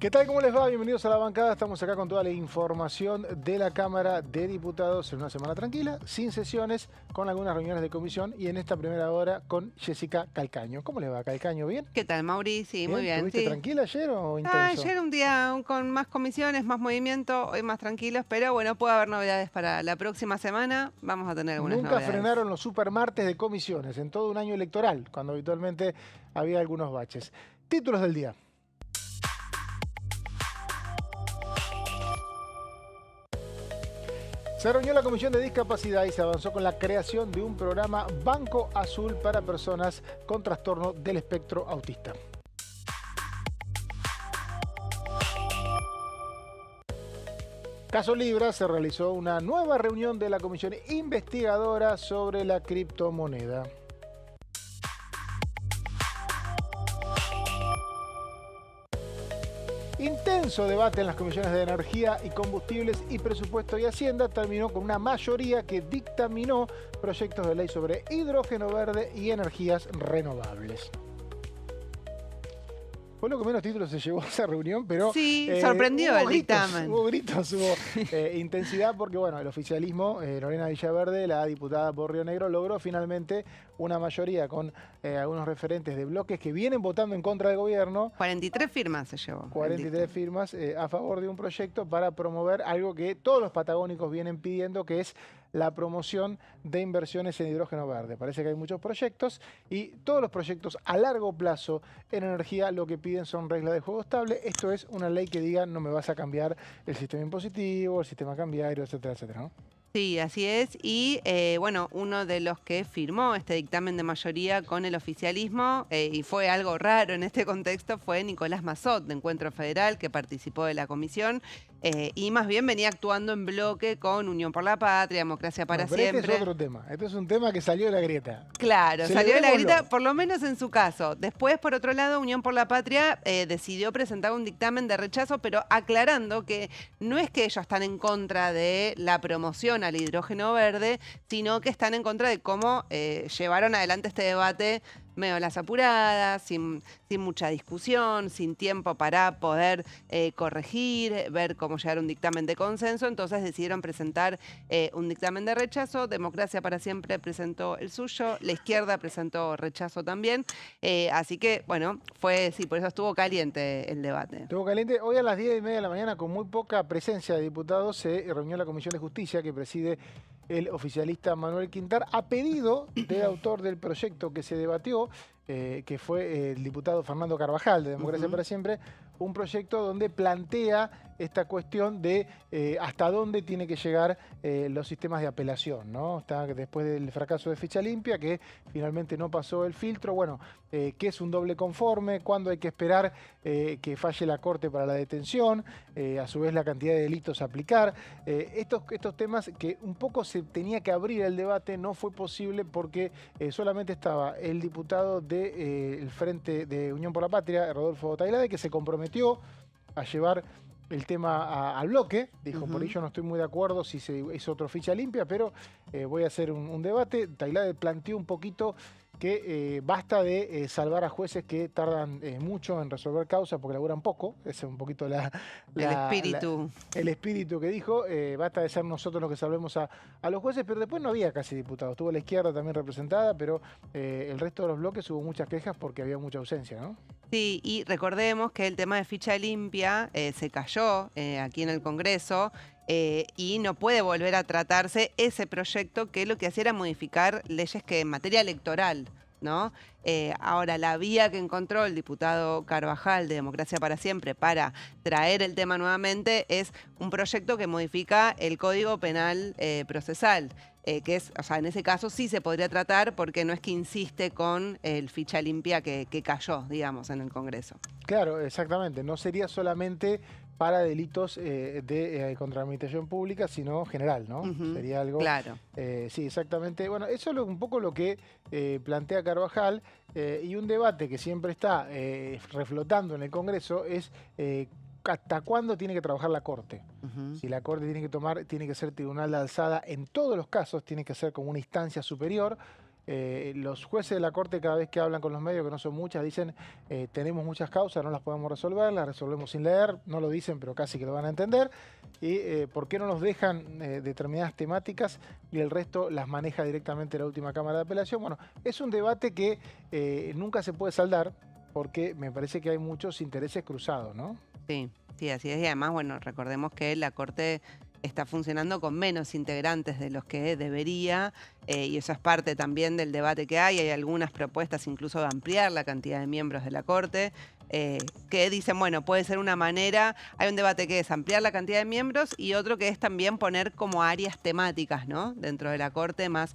¿Qué tal? ¿Cómo les va? Bienvenidos a la bancada. Estamos acá con toda la información de la Cámara de Diputados en una semana tranquila, sin sesiones, con algunas reuniones de comisión y en esta primera hora con Jessica Calcaño. ¿Cómo le va, Calcaño? ¿Bien? ¿Qué tal, Mauri? Sí, muy ¿Bien? bien, ¿Tuviste sí. tranquila ayer o intenso? Ayer un día con más comisiones, más movimiento, hoy más tranquilos, pero bueno, puede haber novedades para la próxima semana. Vamos a tener algunas Nunca novedades. frenaron los supermartes de comisiones en todo un año electoral, cuando habitualmente había algunos baches. Títulos del día. Se reunió la Comisión de Discapacidad y se avanzó con la creación de un programa Banco Azul para personas con trastorno del espectro autista. Caso Libra, se realizó una nueva reunión de la Comisión Investigadora sobre la criptomoneda. Intenso debate en las comisiones de Energía y Combustibles y Presupuesto y Hacienda terminó con una mayoría que dictaminó proyectos de ley sobre hidrógeno verde y energías renovables. Fue lo que menos títulos se llevó a esa reunión, pero Sí, sorprendió el dictamen. hubo gritos, hubo intensidad porque, bueno, el oficialismo, Lorena Villaverde, la diputada por Río Negro, logró finalmente una mayoría con algunos referentes de bloques que vienen votando en contra del gobierno. 43 firmas se llevó. 43 firmas a favor de un proyecto para promover algo que todos los patagónicos vienen pidiendo, que es la promoción de inversiones en hidrógeno verde. Parece que hay muchos proyectos y todos los proyectos a largo plazo en energía lo que piden son reglas de juego estable. Esto es una ley que diga no me vas a cambiar el sistema impositivo, el sistema cambiario, etcétera, etcétera, ¿no? Sí, así es. Y bueno, uno de los que firmó este dictamen de mayoría con el oficialismo, y fue algo raro en este contexto, fue Nicolás Massot, de Encuentro Federal, que participó de la comisión, y más bien venía actuando en bloque con Unión por la Patria, Democracia para Bueno, pero Siempre. este es otro tema. Este es un tema que salió de la grieta. Claro, salió de la Celebrémoslo. grita, por lo menos en su caso. Después, por otro lado, Unión por la Patria decidió presentar un dictamen de rechazo, pero aclarando que no es que ellos están en contra de la promoción al hidrógeno verde, sino que están en contra de cómo llevaron adelante este debate medio a las apuradas, sin mucha discusión, sin tiempo para poder corregir, ver cómo llegar a un dictamen de consenso. Entonces decidieron presentar un dictamen de rechazo. Democracia para Siempre presentó el suyo, la izquierda presentó rechazo también. Así que, bueno, sí, por eso estuvo caliente el debate. Estuvo caliente. Hoy a las 10:30 de la mañana, con muy poca presencia de diputados, se reunió la Comisión de Justicia que preside el oficialista Manuel Quintar, a pedido del autor del proyecto que se debatió, que fue el diputado Fernando Carvajal, de Democracia para Siempre, un proyecto donde plantea esta cuestión de hasta dónde tiene que llegar los sistemas de apelación, ¿no? Está después del fracaso de Ficha Limpia, que finalmente no pasó el filtro. Bueno, ¿qué es un doble conforme? ¿Cuándo hay que esperar que falle la Corte para la detención? A su vez, la cantidad de delitos a aplicar. Estos temas que un poco se tenía que abrir el debate, no fue posible porque solamente estaba el diputado del Frente de Unión por la Patria, Rodolfo Tailade, que se comprometió a llevar el tema al bloque. Dijo, por ello no estoy muy de acuerdo si se hizo otra ficha limpia, pero voy a hacer un debate. Tailade planteó un poquito que basta de salvar a jueces que tardan mucho en resolver causas porque laburan poco. Ese es un poquito El espíritu. el espíritu que dijo. Basta de ser nosotros los que salvemos a los jueces, pero después no había casi diputados. Estuvo la izquierda también representada, pero el resto de los bloques hubo muchas quejas porque había mucha ausencia, ¿no? Sí, y recordemos que el tema de ficha limpia se cayó aquí en el Congreso y no puede volver a tratarse ese proyecto que lo que hacía era modificar leyes que en materia electoral, ¿no? Ahora, la vía que encontró el diputado Carvajal de Democracia para Siempre para traer el tema nuevamente es un proyecto que modifica el Código Penal Procesal. Que es, o sea, en ese caso sí se podría tratar porque no es que insiste con el ficha limpia que cayó, digamos, en el Congreso. Claro, exactamente. No sería solamente para delitos de contra la administración pública, sino general, ¿no? Sería algo... Claro. Sí, exactamente. Bueno, eso es un poco lo que plantea Carvajal, y un debate que siempre está reflotando en el Congreso es hasta cuándo tiene que trabajar la Corte. Si la Corte tiene que ser tribunal de alzada en todos los casos, tiene que ser como una instancia superior. Los jueces de la Corte, cada vez que hablan con los medios, que no son muchas, dicen tenemos muchas causas, no las podemos resolver, las resolvemos sin leer, no lo dicen, pero casi que lo van a entender. Y ¿por qué no nos dejan determinadas temáticas y el resto las maneja directamente la última Cámara de Apelación? Bueno, es un debate que nunca se puede saldar porque me parece que hay muchos intereses cruzados, ¿no? Sí, sí, así es. Y además, bueno, recordemos que la Corte está funcionando con menos integrantes de los que debería, y eso es parte también del debate que hay. Hay algunas propuestas incluso de ampliar la cantidad de miembros de la Corte, que dicen, bueno, puede ser una manera. Hay un debate que es ampliar la cantidad de miembros y otro que es también poner como áreas temáticas, ¿no?, dentro de la Corte más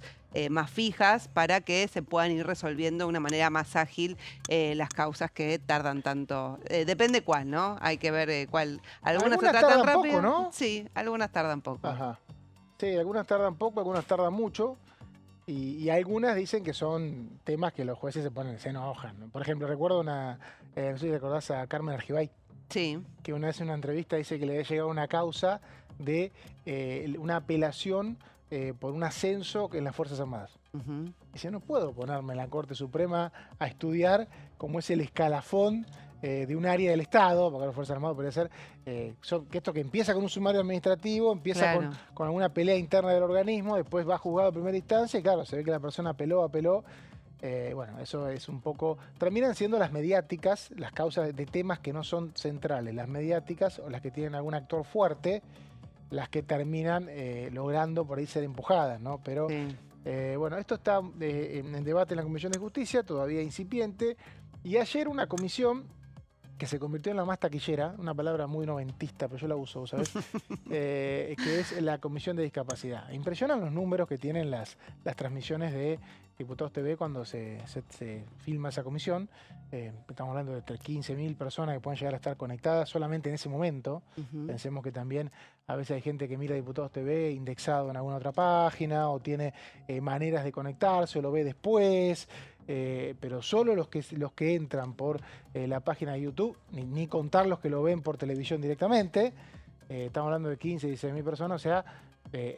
fijas, para que se puedan ir resolviendo de una manera más ágil las causas que tardan tanto. Depende cuál, ¿no? Hay que ver cuál. Algunas se tratan tardan rápido. poco, ¿no? Sí, algunas tardan poco. Ajá. Sí, algunas tardan poco, algunas tardan mucho. Y algunas dicen que son temas que los jueces se enojan, ¿no? Por ejemplo, recuerdo no sé si recordás a Carmen Argibay, Sí. que una vez en una entrevista dice que le había llegado una causa de una apelación por un ascenso en las Fuerzas Armadas. Ujú. Dice, no puedo ponerme en la Corte Suprema a estudiar cómo es el escalafón de un área del Estado, porque las Fuerzas Armadas podría ser, que esto que empieza con un sumario administrativo, empieza Claro. con alguna pelea interna del organismo, después va juzgado a primera instancia y claro, se ve que la persona apeló. Bueno, eso es un poco... Terminan siendo las mediáticas, las causas de temas que no son centrales, las mediáticas o las que tienen algún actor fuerte, las que terminan logrando por ahí ser empujadas, ¿no? Pero Sí. bueno, esto está en debate en la Comisión de Justicia, todavía incipiente, y ayer una comisión que se convirtió en la más taquillera, una palabra muy noventista, pero yo la uso, ¿sabes? Que es la Comisión de Discapacidad. Impresionan los números que tienen las transmisiones de Diputados TV cuando se filma esa comisión. Estamos hablando de entre 15.000 personas que pueden llegar a estar conectadas solamente en ese momento. Ujú. Pensemos que también a veces hay gente que mira Diputados TV indexado en alguna otra página o tiene maneras de conectarse o lo ve después. Pero solo los que entran por la página de YouTube, ni contar los que lo ven por televisión directamente, estamos hablando de 15, 16.000 personas, o sea,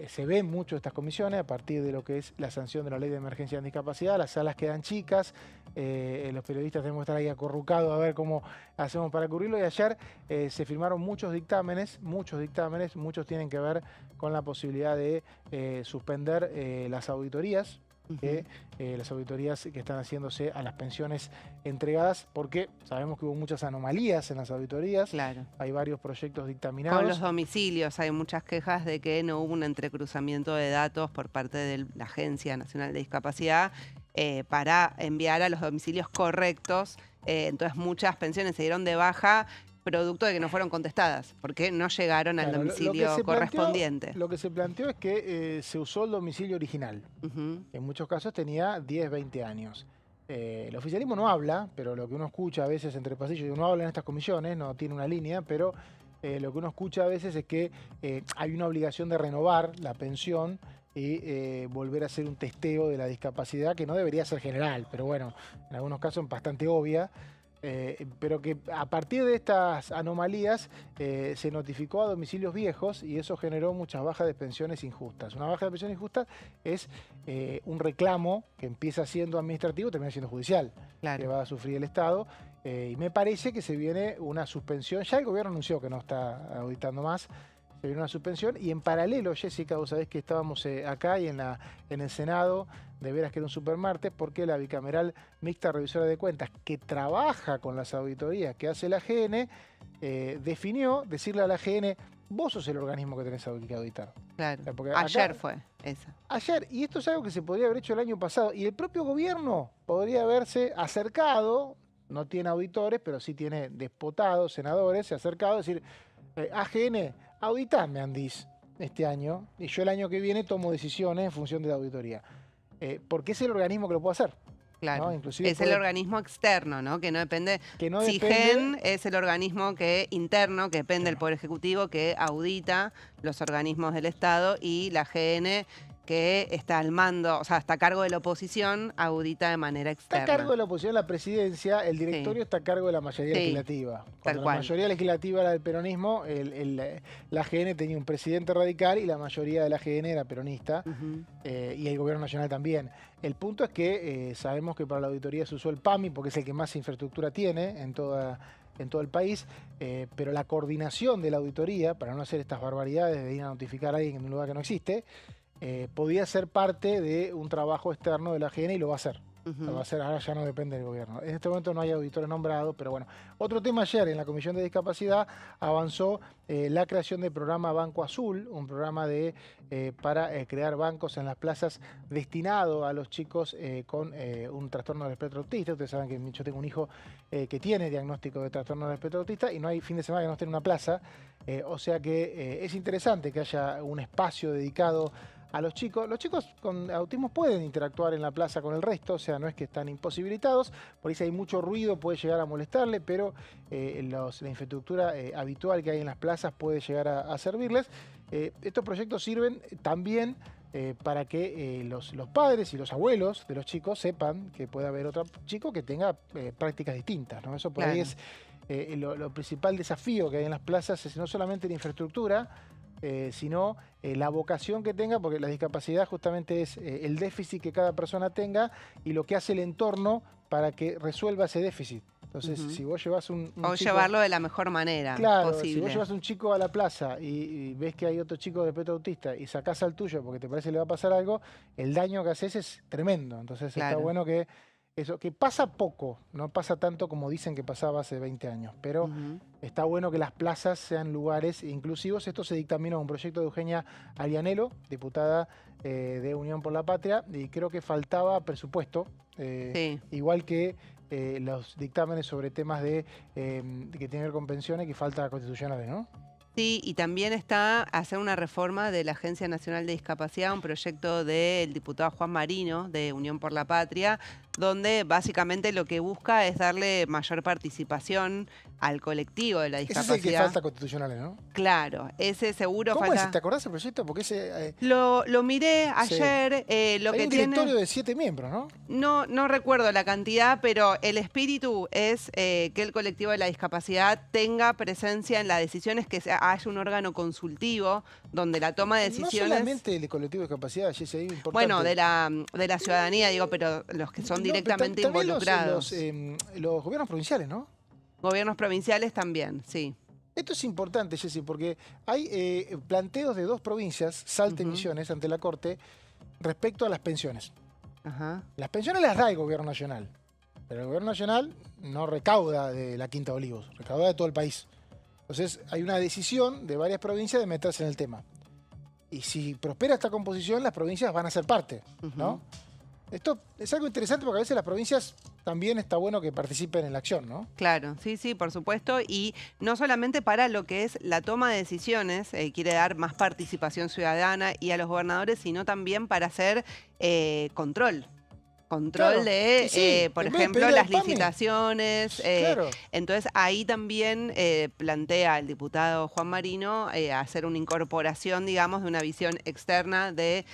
se ven mucho estas comisiones a partir de lo que es la sanción de la Ley de Emergencia de Discapacidad. Las salas quedan chicas, los periodistas tenemos que estar ahí acurrucados a ver cómo hacemos para cubrirlo, y ayer se firmaron muchos dictámenes, muchos tienen que ver con la posibilidad de suspender las auditorías, las auditorías que están haciéndose a las pensiones entregadas, porque sabemos que hubo muchas anomalías en las auditorías. Claro. Hay varios proyectos dictaminados. Con los domicilios hay muchas quejas de que no hubo un entrecruzamiento de datos por parte de la Agencia Nacional de Discapacidad para enviar a los domicilios correctos. Entonces muchas pensiones se dieron de baja producto de que no fueron contestadas, porque no llegaron al Claro, domicilio correspondiente. Lo que se planteó es que se usó el domicilio original. Ujú. En muchos casos tenía 10, 20 años. El oficialismo no habla, pero lo que uno escucha a veces entre pasillos, y uno habla en estas comisiones, no tiene una línea, pero lo que uno escucha a veces es que hay una obligación de renovar la pensión y volver a hacer un testeo de la discapacidad, que no debería ser general, pero bueno, en algunos casos bastante obvia. Pero que a partir de estas anomalías se notificó a domicilios viejos y eso generó muchas bajas de pensiones injustas. Una baja de pensión injusta es un reclamo que empieza siendo administrativo y termina siendo judicial, Claro. que va a sufrir el Estado. Y me parece que se viene una suspensión. Ya el gobierno anunció que no está auditando más. Se viene una suspensión y en paralelo, Jessica, vos sabés que estábamos acá y en el Senado, de veras que era un supermartes, porque la bicameral mixta revisora de cuentas, que trabaja con las auditorías que hace la AGN, definió decirle a la AGN, vos sos el organismo que tenés que auditar. Claro. O sea, porque Ayer acá- fue esa. Ayer, y esto es algo que se podría haber hecho el año pasado, y el propio gobierno podría haberse acercado, no tiene auditores, pero sí tiene desputados, senadores, se ha acercado a decir, AGN, auditame, Andís, este año, y yo el año que viene tomo decisiones en función de la auditoría. Porque es el organismo que lo puede hacer. Claro. ¿no? Inclusive Es el organismo externo, ¿no? Que no depende. Que no CIGEN es el organismo interno, que depende del Claro. Poder Ejecutivo, que audita los organismos del Estado, y la AGN que está al mando, o sea, está a cargo de la oposición, audita de manera Está a externa. cargo de la oposición la presidencia, el directorio está a cargo de la mayoría Sí, legislativa. tal Cuando la cual. mayoría legislativa era del peronismo, la AGN tenía un presidente radical y la mayoría de la AGN era peronista, y el gobierno nacional también. El punto es que sabemos que para la auditoría se usó el PAMI porque es el que más infraestructura tiene en todo el país, pero la coordinación de la auditoría, para no hacer estas barbaridades de ir a notificar a alguien en un lugar que no existe, podía ser parte de un trabajo externo de la AGN y lo va a hacer. Lo va a hacer, ahora ya no depende del gobierno. En este momento no hay auditores nombrados, pero bueno. Otro tema ayer en la Comisión de Discapacidad avanzó la creación del programa Banco Azul, un programa para crear bancos en las plazas destinado a los chicos con un trastorno del espectro autista. Ustedes saben que yo tengo un hijo que tiene diagnóstico de trastorno del espectro autista y no hay fin de semana que no esté en una plaza. O sea que es interesante que haya un espacio dedicado a los chicos. Los chicos con autismo pueden interactuar en la plaza con el resto, o sea, no es que están imposibilitados. Por ahí si hay mucho ruido puede llegar a molestarle, pero la infraestructura habitual que hay en las plazas puede llegar a servirles. Estos proyectos sirven también para que los padres y los abuelos de los chicos sepan que puede haber otro chico que tenga prácticas distintas, ¿no? Eso por ahí es lo principal desafío que hay en las plazas, es no solamente la infraestructura, sino la vocación que tenga, porque la discapacidad justamente es el déficit que cada persona tenga y lo que hace el entorno para que resuelva ese déficit. Entonces, si vos llevas un o chico, llevarlo de la mejor manera posible. Si vos llevas un chico a la plaza y ves que hay otro chico de espectro autista y sacás al tuyo porque te parece que le va a pasar algo, el daño que haces es tremendo. Entonces está bueno que eso, que pasa poco, no pasa tanto como dicen que pasaba hace 20 años, pero está bueno que las plazas sean lugares inclusivos. Esto se dictaminó en un proyecto de Eugenia Arianelo, diputada de Unión por la Patria, y creo que faltaba presupuesto, igual que los dictámenes sobre temas que tienen que ver con pensiones, que falta constitucionales, ¿no? Sí, y también está hacer una reforma de la Agencia Nacional de Discapacidad, un proyecto del diputado Juan Marino, de Unión por la Patria, donde básicamente lo que busca es darle mayor participación al colectivo de la discapacidad. Ese es el que falta constitucionales, ¿no? Claro, ese seguro ¿Cómo falta. es? ¿Te acordás del proyecto? Porque ese... Lo miré ayer. Lo hay que un tiene... directorio de 7 miembros, ¿no? No recuerdo la cantidad, pero el espíritu es que el colectivo de la discapacidad tenga presencia en las decisiones, que haya un órgano consultivo donde la toma de decisiones... No solamente el colectivo de discapacidad, Jessy, ahí importante. Bueno, de la ciudadanía, digo, pero los que son directamente involucrados. Los gobiernos provinciales, ¿no? Gobiernos provinciales también, sí. Esto es importante, Jessy, porque hay planteos de 2 provincias, Salta y Misiones, ante la Corte, respecto a las pensiones. Las pensiones las da el gobierno nacional, pero el gobierno nacional no recauda de la Quinta de Olivos, recauda de todo el país. Entonces hay una decisión de varias provincias de meterse en el tema. Y si prospera esta composición, las provincias van a ser parte, ¿no? Esto es algo interesante porque a veces las provincias también está bueno que participen en la acción, ¿no? Claro, sí, por supuesto. Y no solamente para lo que es la toma de decisiones, quiere dar más participación ciudadana y a los gobernadores, sino también para hacer control. Control de, por ejemplo, las licitaciones. Entonces, ahí también plantea el diputado Juan Marino hacer una incorporación, digamos, de una visión externa de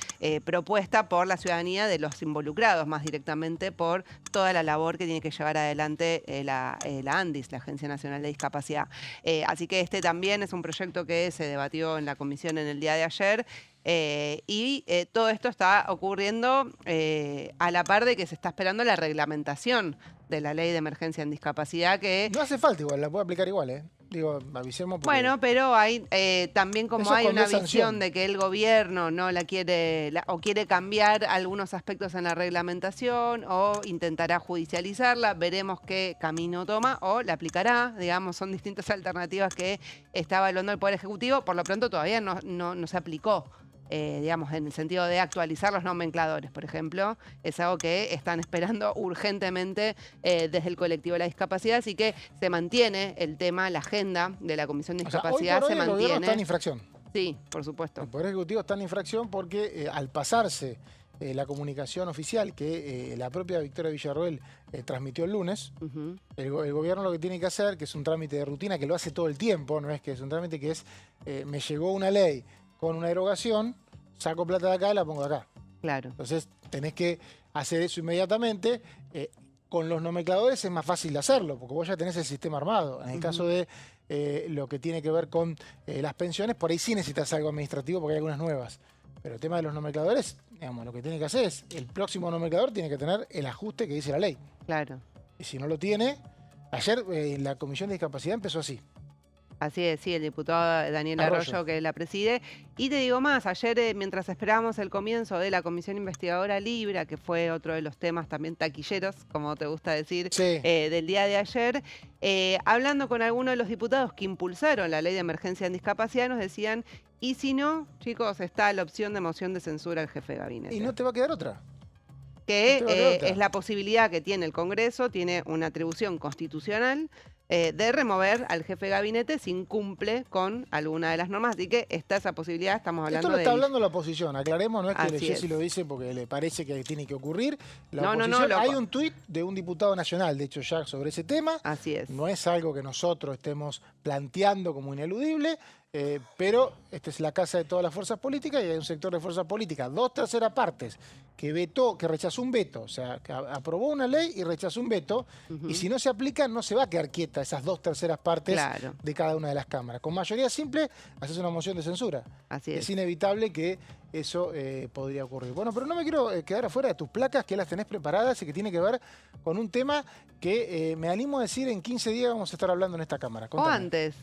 propuesta por la ciudadanía de los involucrados, más directamente por toda la labor que tiene que llevar adelante la ANDIS, la Agencia Nacional de Discapacidad. Así que este también es un proyecto que se debatió en la comisión en el día de ayer. Todo esto está ocurriendo a la par de que se está esperando la reglamentación de la Ley de Emergencia en Discapacidad, que... No hace falta igual, la puede aplicar igual, Digo, avisemos porque... Bueno, pero hay también como hay una visión de que el gobierno no la quiere o quiere cambiar algunos aspectos en la reglamentación o intentará judicializarla, veremos qué camino toma o la aplicará, digamos, son distintas alternativas que está evaluando el Poder Ejecutivo, por lo pronto todavía no se aplicó. Digamos, en el sentido de actualizar los nomencladores, por ejemplo, es algo que están esperando urgentemente desde el colectivo de la discapacidad, así que se mantiene el tema, la agenda de la Comisión de Discapacidad se mantiene. El gobierno está en infracción. Sí, por supuesto. El Poder Ejecutivo está en infracción porque al pasarse la comunicación oficial que la propia Victoria Villarroel transmitió el lunes, el gobierno lo que tiene que hacer, que es un trámite de rutina, que lo hace todo el tiempo, no es que es un trámite que es, me llegó una ley con una derogación, saco plata de acá y la pongo de acá. Claro. Entonces tenés que hacer eso inmediatamente. Con los nomencladores es más fácil de hacerlo, porque vos ya tenés el sistema armado. En el caso de lo que tiene que ver con las pensiones, por ahí sí necesitas algo administrativo porque hay algunas nuevas. Pero el tema de los nomencladores, digamos, lo que tiene que hacer es, el próximo nomenclador tiene que tener el ajuste que dice la ley. Claro. Y si no lo tiene, ayer la Comisión de Discapacidad empezó así. Así es, sí, el diputado Daniel Arroyo que la preside. Y te digo más, ayer mientras esperábamos el comienzo de la Comisión Investigadora Libra, que fue otro de los temas también taquilleros, como te gusta decir, Sí. del día de ayer, hablando con algunos de los diputados que impulsaron la ley de emergencia en discapacidad, nos decían, y si no, chicos, está la opción de moción de censura al jefe de gabinete. Y no te va a quedar otra. Que es la posibilidad que tiene el Congreso, tiene una atribución constitucional de remover al jefe de gabinete si incumple con alguna de las normas. Así que está esa posibilidad, estamos hablando de... Esto lo está hablando la oposición, aclaremos, no es que Así Jessy es. lo dice porque le parece que tiene que ocurrir. La No, oposición, loco. hay un tuit de un diputado nacional, de hecho ya sobre ese tema. Así es. No es algo que nosotros estemos planteando como ineludible, pero esta es la casa de todas las fuerzas políticas y hay un sector de fuerzas políticas, 2/3 partes, que rechazó un veto, o sea, que aprobó una ley y rechazó un veto, y si no se aplica no se va a quedar quieta esas 2/3 partes de cada una de las cámaras. Con mayoría simple haces una moción de censura. Así es. Es inevitable que eso podría ocurrir. Bueno, pero no me quiero quedar afuera de tus placas, que las tenés preparadas y que tiene que ver con un tema que me animo a decir en 15 días vamos a estar hablando en esta cámara. Contame. O antes,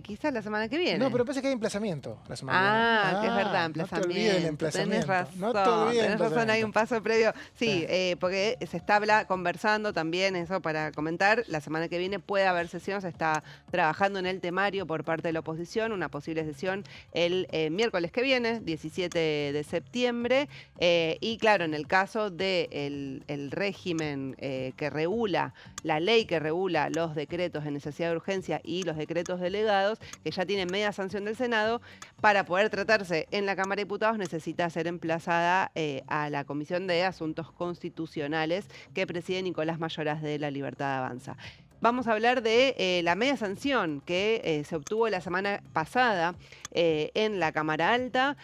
quizás la semana que viene. No, pero parece que hay emplazamiento la semana que viene. Que es verdad, emplazamiento. No te olvides del emplazamiento. Tenés razón, No te olvides del tenés razón, hay un paso previo. Sí, Sí. porque se está conversando también, eso para comentar, la semana que viene puede haber sesión, se está trabajando en el temario por parte de la oposición, una posible sesión el miércoles que viene, 17 de septiembre, y claro, en el caso del el régimen que regula, la ley que regula los decretos de necesidad de urgencia y los decretos delegados, que ya tienen media sanción del Senado, para poder tratarse en la Cámara de Diputados necesita ser emplazada a la Comisión de Asuntos Constitucionales que preside Nicolás Mayoraz de La Libertad Avanza. Vamos a hablar de la media sanción que se obtuvo la semana pasada en la Cámara Alta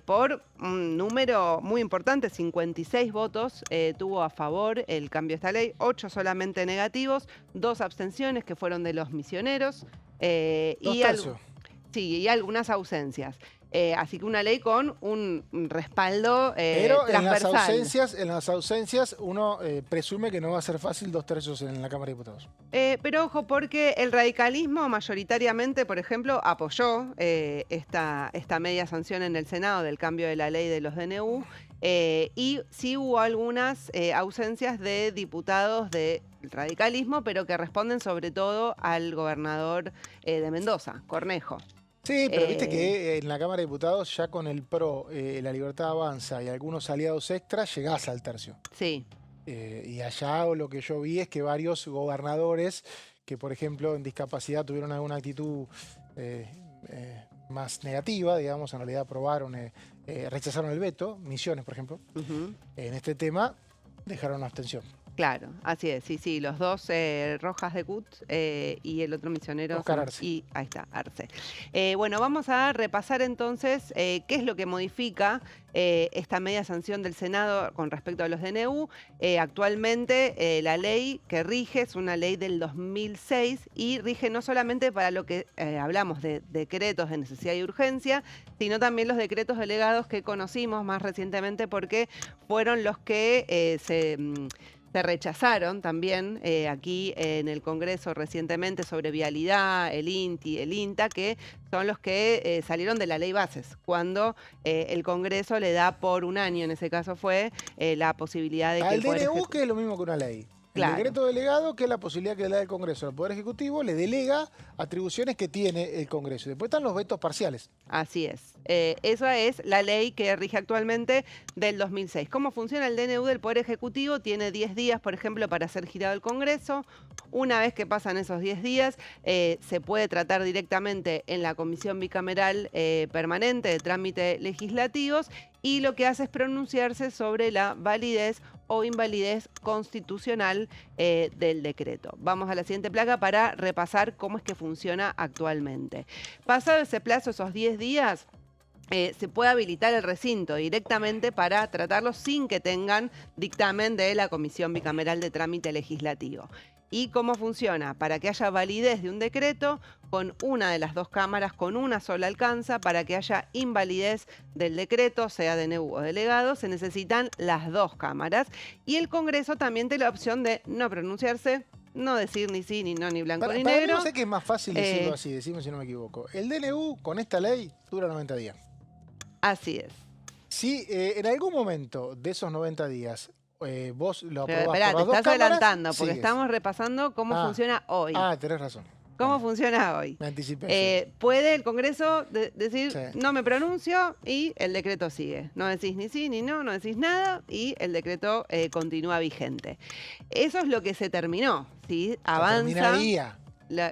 por un número muy importante, 56 votos tuvo a favor el cambio de esta ley, 8 solamente negativos, 2 abstenciones que fueron de los misioneros y algunas ausencias. Así que una ley con un respaldo pero transversal. En las ausencias uno presume que no va a ser fácil 2/3 en la Cámara de Diputados. Pero ojo, porque el radicalismo mayoritariamente, por ejemplo, apoyó esta media sanción en el Senado del cambio de la ley de los DNU y sí hubo algunas ausencias de diputados del radicalismo, pero que responden sobre todo al gobernador de Mendoza, Cornejo. Sí, pero viste que en la Cámara de Diputados ya con el PRO, La Libertad Avanza y algunos aliados extras llegás al tercio. Sí. Y allá lo que yo vi es que varios gobernadores que, por ejemplo, en discapacidad tuvieron alguna actitud más negativa, digamos, en realidad aprobaron, rechazaron el veto, Misiones, por ejemplo, en este tema dejaron abstención. Claro, así es, sí, los dos Rojas de CUT y el otro misionero. Oscar Arce. Y ahí está, Arce. Bueno, vamos a repasar entonces qué es lo que modifica esta media sanción del Senado con respecto a los DNU. Actualmente la ley que rige es una ley del 2006 y rige no solamente para lo que hablamos de decretos de necesidad y urgencia, sino también los decretos delegados que conocimos más recientemente porque fueron los que se rechazaron también aquí en el Congreso recientemente sobre vialidad, el INTI, el INTA, que son los que salieron de la ley bases, cuando el Congreso le da por un año, en ese caso fue, la posibilidad de que al DNU, que es lo mismo que una ley. Claro. El decreto delegado, que es la posibilidad que le da el Congreso al Poder Ejecutivo, le delega atribuciones que tiene el Congreso. Y después están los vetos parciales. Así es. Esa es la ley que rige actualmente del 2006. ¿Cómo funciona el DNU del Poder Ejecutivo? Tiene 10 días, por ejemplo, para ser girado al Congreso. Una vez que pasan esos 10 días, se puede tratar directamente en la Comisión Bicameral Permanente de Trámites Legislativos y lo que hace es pronunciarse sobre la validez o invalidez constitucional del decreto. Vamos a la siguiente placa para repasar cómo es que funciona actualmente. Pasado ese plazo, esos 10 días, se puede habilitar el recinto directamente para tratarlo sin que tengan dictamen de la Comisión Bicameral de Trámite Legislativo. ¿Y cómo funciona? Para que haya validez de un decreto, con una de las dos cámaras, con una sola alcanza. Para que haya invalidez del decreto, sea DNU o delegado, se necesitan las dos cámaras. Y el Congreso también tiene la opción de no pronunciarse, no decir ni sí, ni no, ni blanco, ni negro. Mí no sé que es más fácil decirlo así, decimos si no me equivoco. El DNU con esta ley dura 90 días. Así es. Si en algún momento de esos 90 días vos lo aprobás por Esperá, las te dos estás cámaras, adelantando, porque sigues. estamos repasando cómo funciona hoy. Tenés razón. ¿Cómo funciona hoy? Me anticipé. Sí. Puede el Congreso decir, Sí. no me pronuncio, y el decreto sigue. No decís ni sí ni no, no decís nada, y el decreto continúa vigente. Eso es lo que se terminó, ¿sí? Avanza. Terminaría.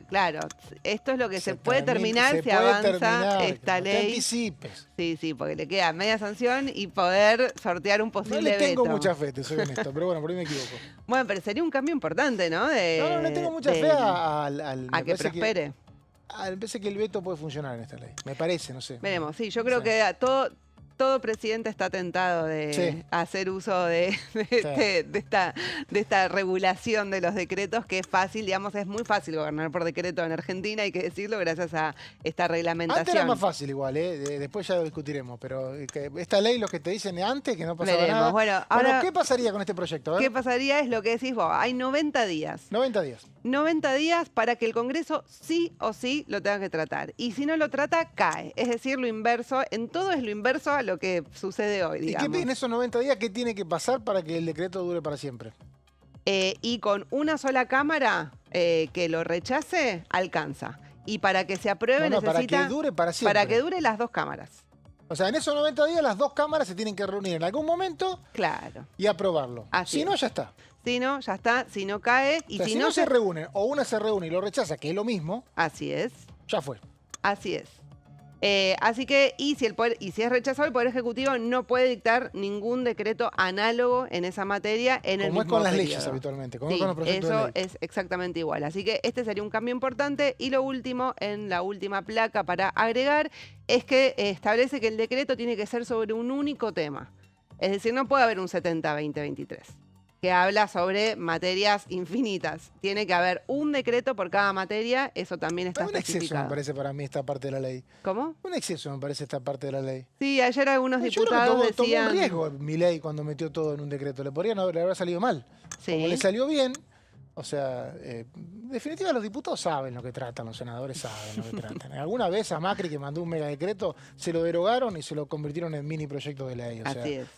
Claro, esto es lo que se puede terminar si avanza esta ley. No te anticipes. Sí, porque le queda media sanción y poder sortear un posible veto. No le tengo mucha fe, te soy honesto, pero bueno, por ahí me equivoco. Bueno, pero sería un cambio importante, ¿no? No le tengo mucha fe a que prospere. Me parece que el veto puede funcionar en esta ley. Me parece, no sé. Veremos, sí, yo creo que todo presidente está tentado de hacer uso de esta regulación de los decretos, que es fácil, digamos, es muy fácil gobernar por decreto en Argentina, hay que decirlo, gracias a esta reglamentación. Antes era más fácil igual, después ya lo discutiremos, pero esta ley, los que te dicen antes, que no pasaba nada. Bueno, ahora, ¿qué pasaría con este proyecto? ¿Qué pasaría? Es lo que decís vos, hay 90 días. 90 días. 90 días para que el Congreso sí o sí lo tenga que tratar. Y si no lo trata, cae. Es decir, lo inverso, en todo es lo inverso a lo que sucede hoy, digamos. ¿Y en esos 90 días qué tiene que pasar para que el decreto dure para siempre? Y con una sola cámara que lo rechace, alcanza. Y para que se apruebe necesita... para que dure para siempre. Para que dure las dos cámaras. O sea, en esos 90 días las dos cámaras se tienen que reunir en algún momento. Claro. Y aprobarlo. Así si no, ya está. Si no, ya está. Si no, cae. Y o sea, si no se reúnen, o una se reúne y lo rechaza, que es lo mismo. Así es. Ya fue. Así es. Así que, si es rechazado, el Poder Ejecutivo no puede dictar ningún decreto análogo en esa materia en el mismo Como es con las periodo. leyes habitualmente, como sí, es con los proyectos de ley. Eso es exactamente igual. Así que este sería un cambio importante. Y lo último, en la última placa para agregar, es que establece que el decreto tiene que ser sobre un único tema. Es decir, no puede haber un 70-20-23. Que habla sobre materias infinitas. Tiene que haber un decreto por cada materia, eso también está especificado. Un exceso me parece para mí esta parte de la ley. ¿Cómo? Un exceso me parece esta parte de la ley. Sí, ayer algunos diputados decían... Tomó un riesgo Milei cuando metió todo en un decreto. Le podrían haber salido mal. Sí. Como le salió bien, o sea, en definitiva los diputados saben lo que tratan, los senadores saben lo que tratan. Alguna vez a Macri, que mandó un mega decreto, se lo derogaron y se lo convirtieron en mini proyecto de ley. Así es.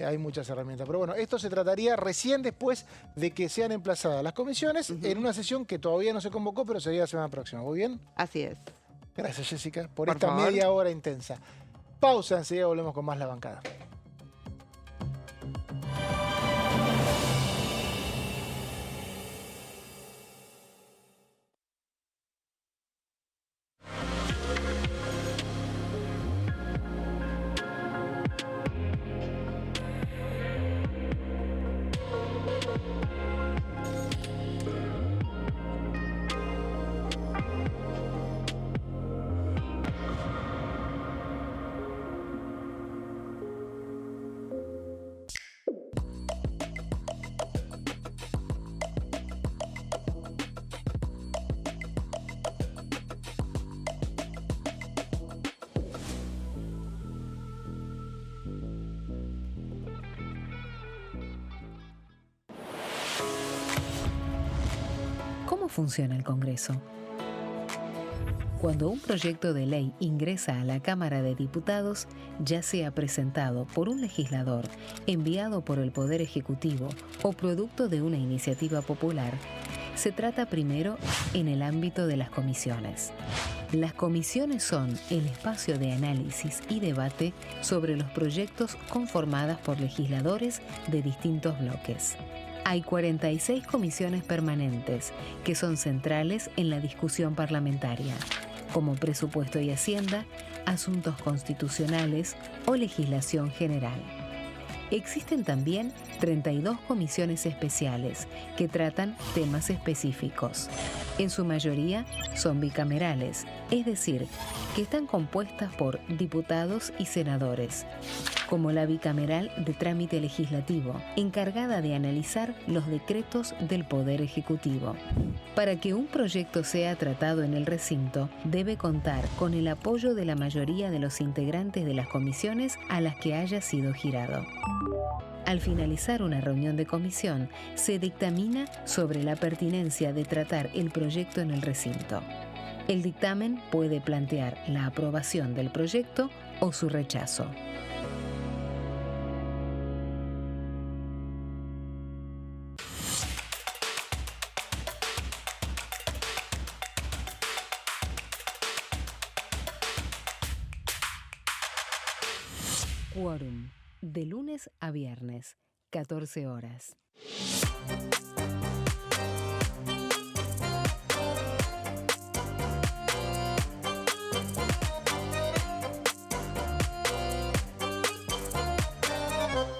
Hay muchas herramientas. Pero bueno, esto se trataría recién después de que sean emplazadas las comisiones en una sesión que todavía no se convocó, pero sería la semana próxima. ¿Muy bien? Así es. Gracias, Jessica, por esta media hora intensa. Pausa, enseguida volvemos con más La Bancada. ¿Cómo funciona el Congreso? Cuando un proyecto de ley ingresa a la Cámara de Diputados, ya sea presentado por un legislador, enviado por el Poder Ejecutivo o producto de una iniciativa popular, se trata primero en el ámbito de las comisiones. Las comisiones son el espacio de análisis y debate sobre los proyectos conformadas por legisladores de distintos bloques. Hay 46 comisiones permanentes que son centrales en la discusión parlamentaria, como Presupuesto y Hacienda, Asuntos Constitucionales o Legislación General. Existen también 32 comisiones especiales que tratan temas específicos. En su mayoría son bicamerales, es decir, que están compuestas por diputados y senadores, como la bicameral de trámite legislativo, encargada de analizar los decretos del Poder Ejecutivo. Para que un proyecto sea tratado en el recinto, debe contar con el apoyo de la mayoría de los integrantes de las comisiones a las que haya sido girado. Al finalizar una reunión de comisión, se dictamina sobre la pertinencia de tratar el proyecto en el recinto. El dictamen puede plantear la aprobación del proyecto o su rechazo. Quórum. De lunes a viernes, 14 horas.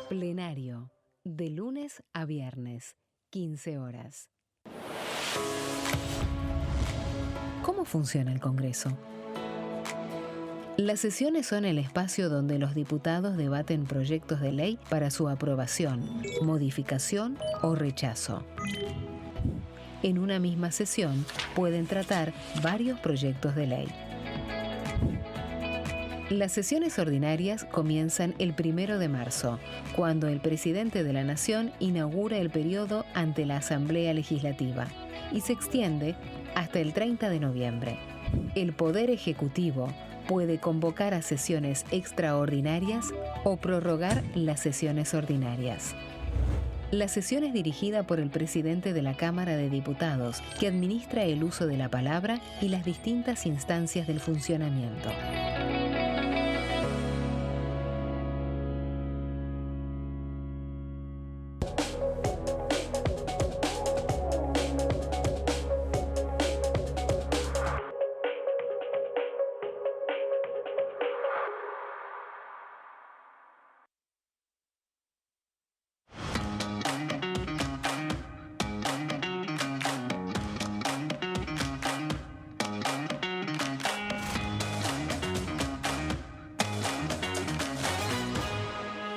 Plenario. De lunes a viernes, 15 horas. ¿Cómo funciona el Congreso? Las sesiones son el espacio donde los diputados debaten proyectos de ley para su aprobación, modificación o rechazo. En una misma sesión pueden tratar varios proyectos de ley. Las sesiones ordinarias comienzan el 1 de marzo, cuando el presidente de la Nación inaugura el periodo ante la Asamblea Legislativa, y se extiende hasta el 30 de noviembre. El Poder Ejecutivo puede convocar a sesiones extraordinarias o prorrogar las sesiones ordinarias. La sesión es dirigida por el presidente de la Cámara de Diputados, que administra el uso de la palabra y las distintas instancias del funcionamiento.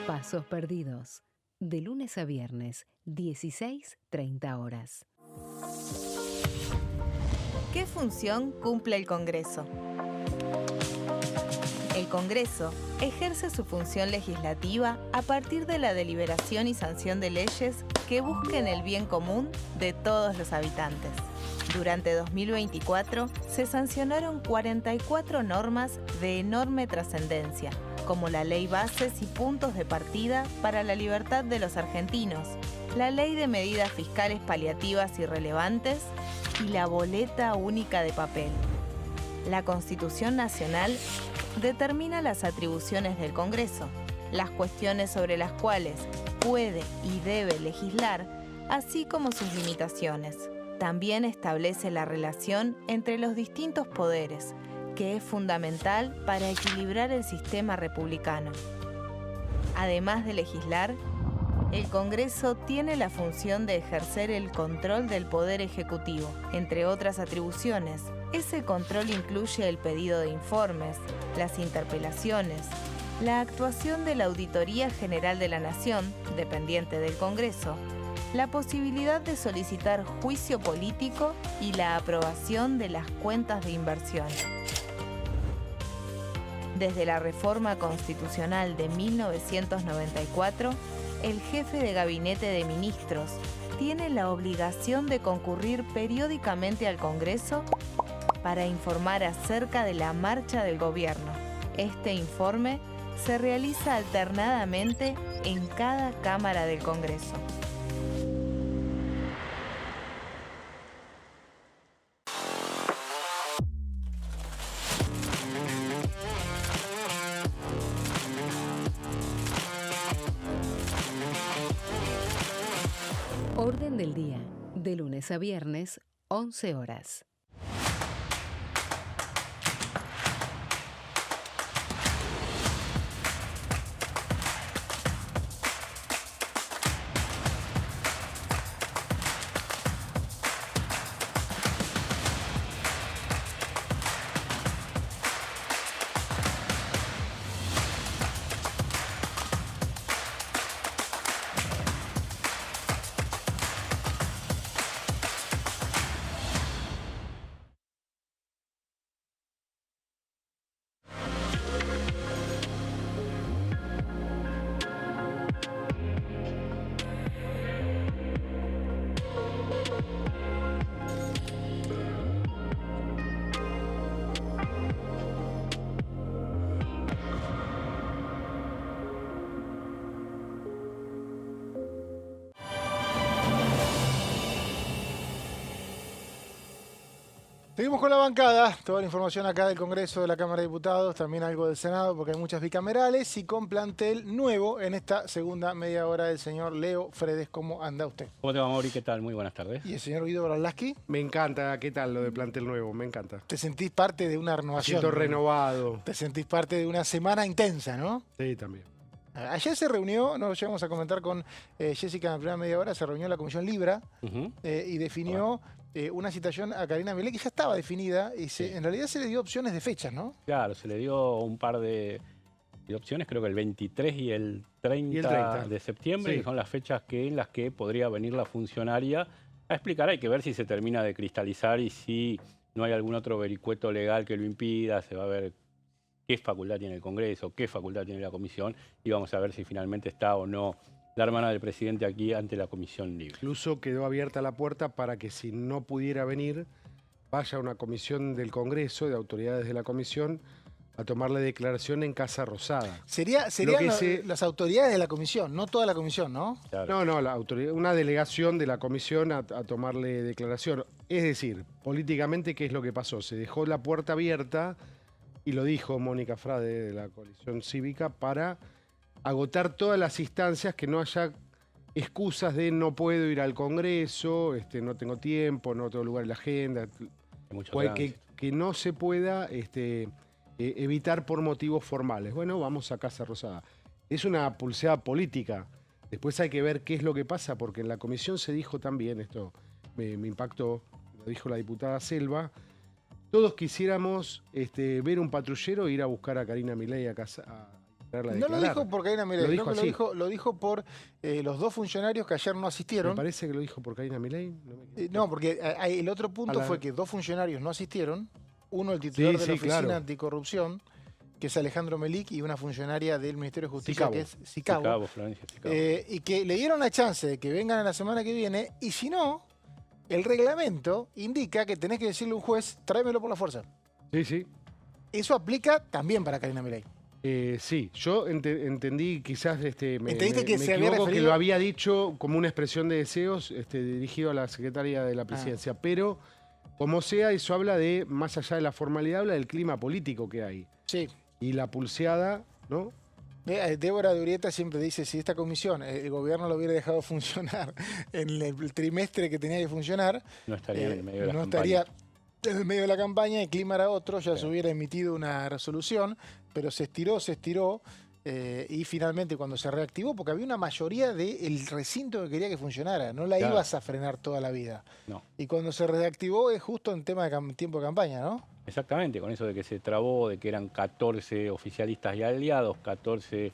Pasos perdidos. De lunes a viernes, 16:30 horas. ¿Qué función cumple el Congreso? El Congreso ejerce su función legislativa a partir de la deliberación y sanción de leyes que busquen el bien común de todos los habitantes. Durante 2024 se sancionaron 44 normas de enorme trascendencia, como la Ley Bases y Puntos de Partida para la Libertad de los Argentinos, la Ley de Medidas Fiscales Paliativas y Relevantes y la Boleta Única de Papel. La Constitución Nacional determina las atribuciones del Congreso, las cuestiones sobre las cuales puede y debe legislar, así como sus limitaciones. También establece la relación entre los distintos poderes, que es fundamental para equilibrar el sistema republicano. Además de legislar, el Congreso tiene la función de ejercer el control del Poder Ejecutivo. Entre otras atribuciones, ese control incluye el pedido de informes, las interpelaciones, la actuación de la Auditoría General de la Nación, dependiente del Congreso, la posibilidad de solicitar juicio político y la aprobación de las cuentas de inversión. Desde la reforma constitucional de 1994, el jefe de gabinete de ministros tiene la obligación de concurrir periódicamente al Congreso para informar acerca de la marcha del gobierno. Este informe se realiza alternadamente en cada Cámara del Congreso. Orden del día. De lunes a viernes, 11 horas. Seguimos con la bancada, toda la información acá del Congreso, de la Cámara de Diputados, también algo del Senado, porque hay muchas bicamerales y con plantel nuevo en esta segunda media hora del señor Leo Fredes. ¿Cómo anda usted? ¿Cómo te va, Mauri? ¿Qué tal? Muy buenas tardes. Y el señor Guido Bralaski. Me encanta, ¿qué tal lo de plantel nuevo? Me encanta. Te sentís parte de una renovación. Siento renovado. Te sentís parte de una semana intensa, ¿no? Sí, también. Ayer se reunió, no lo llegamos a comentar con Jessica en la primera media hora, se reunió la Comisión Libra y definió una citación a Karina Milei que ya estaba definida y en realidad se le dio opciones de fechas, ¿no? Claro, se le dio un par de opciones, creo que el 23 y el 30 de septiembre, sí, que son las fechas en las que podría venir la funcionaria a explicar. Hay que ver si se termina de cristalizar y si no hay algún otro vericueto legal que lo impida. Se va a ver qué facultad tiene el Congreso, qué facultad tiene la Comisión y vamos a ver si finalmente está o no la hermana del presidente aquí ante la Comisión Libre. Incluso quedó abierta la puerta para que si no pudiera venir, vaya a una comisión del Congreso, de autoridades de la Comisión, a tomarle declaración en Casa Rosada. Serían las autoridades de la Comisión, no toda la Comisión, ¿no? Claro. No, la autoridad, una delegación de la Comisión a tomarle declaración. Es decir, políticamente, ¿qué es lo que pasó? Se dejó la puerta abierta, y lo dijo Mónica Frade de la Coalición Cívica, para agotar todas las instancias, que no haya excusas de no puedo ir al Congreso, no tengo tiempo, no tengo lugar en la agenda, que no se pueda evitar por motivos formales. Bueno, vamos a Casa Rosada. Es una pulseada política. Después hay que ver qué es lo que pasa, porque en la comisión se dijo también, esto me impactó, lo dijo la diputada Selva, todos quisiéramos ver un patrullero e ir a buscar a Karina Milei a casa. No lo dijo por Karina Milei, lo dijo por los dos funcionarios que ayer no asistieron. Me parece que lo dijo por Karina Milei. No, porque el otro punto fue que dos funcionarios no asistieron. Uno, el titular de la Oficina Anticorrupción, que es Alejandro Melik, y una funcionaria del Ministerio de Justicia, que es Sicabo. Y que le dieron la chance de que vengan a la semana que viene, y si no, el reglamento indica que tenés que decirle a un juez, tráemelo por la fuerza. Sí. Eso aplica también para Karina Milei. Sí, yo entendí, quizás ¿Entendiste que se había referido? Que lo había dicho como una expresión de deseos dirigido a la secretaria de la presidencia, pero como sea, eso habla de, más allá de la formalidad, habla del clima político que hay. Sí. Y la pulseada, ¿no? Débora de Urieta siempre dice, si esta comisión, el gobierno lo hubiera dejado funcionar en el trimestre que tenía que funcionar, no estaría en el medio de la campaña. Estaría en el medio de la campaña, el clima era otro, ya se hubiera emitido una resolución, pero se estiró, y finalmente cuando se reactivó, porque había una mayoría del recinto que quería que funcionara, no la ibas a frenar toda la vida. No. Y cuando se reactivó es justo en tema de tiempo de campaña, ¿no? Exactamente, con eso de que se trabó, de que eran 14 oficialistas y aliados, 14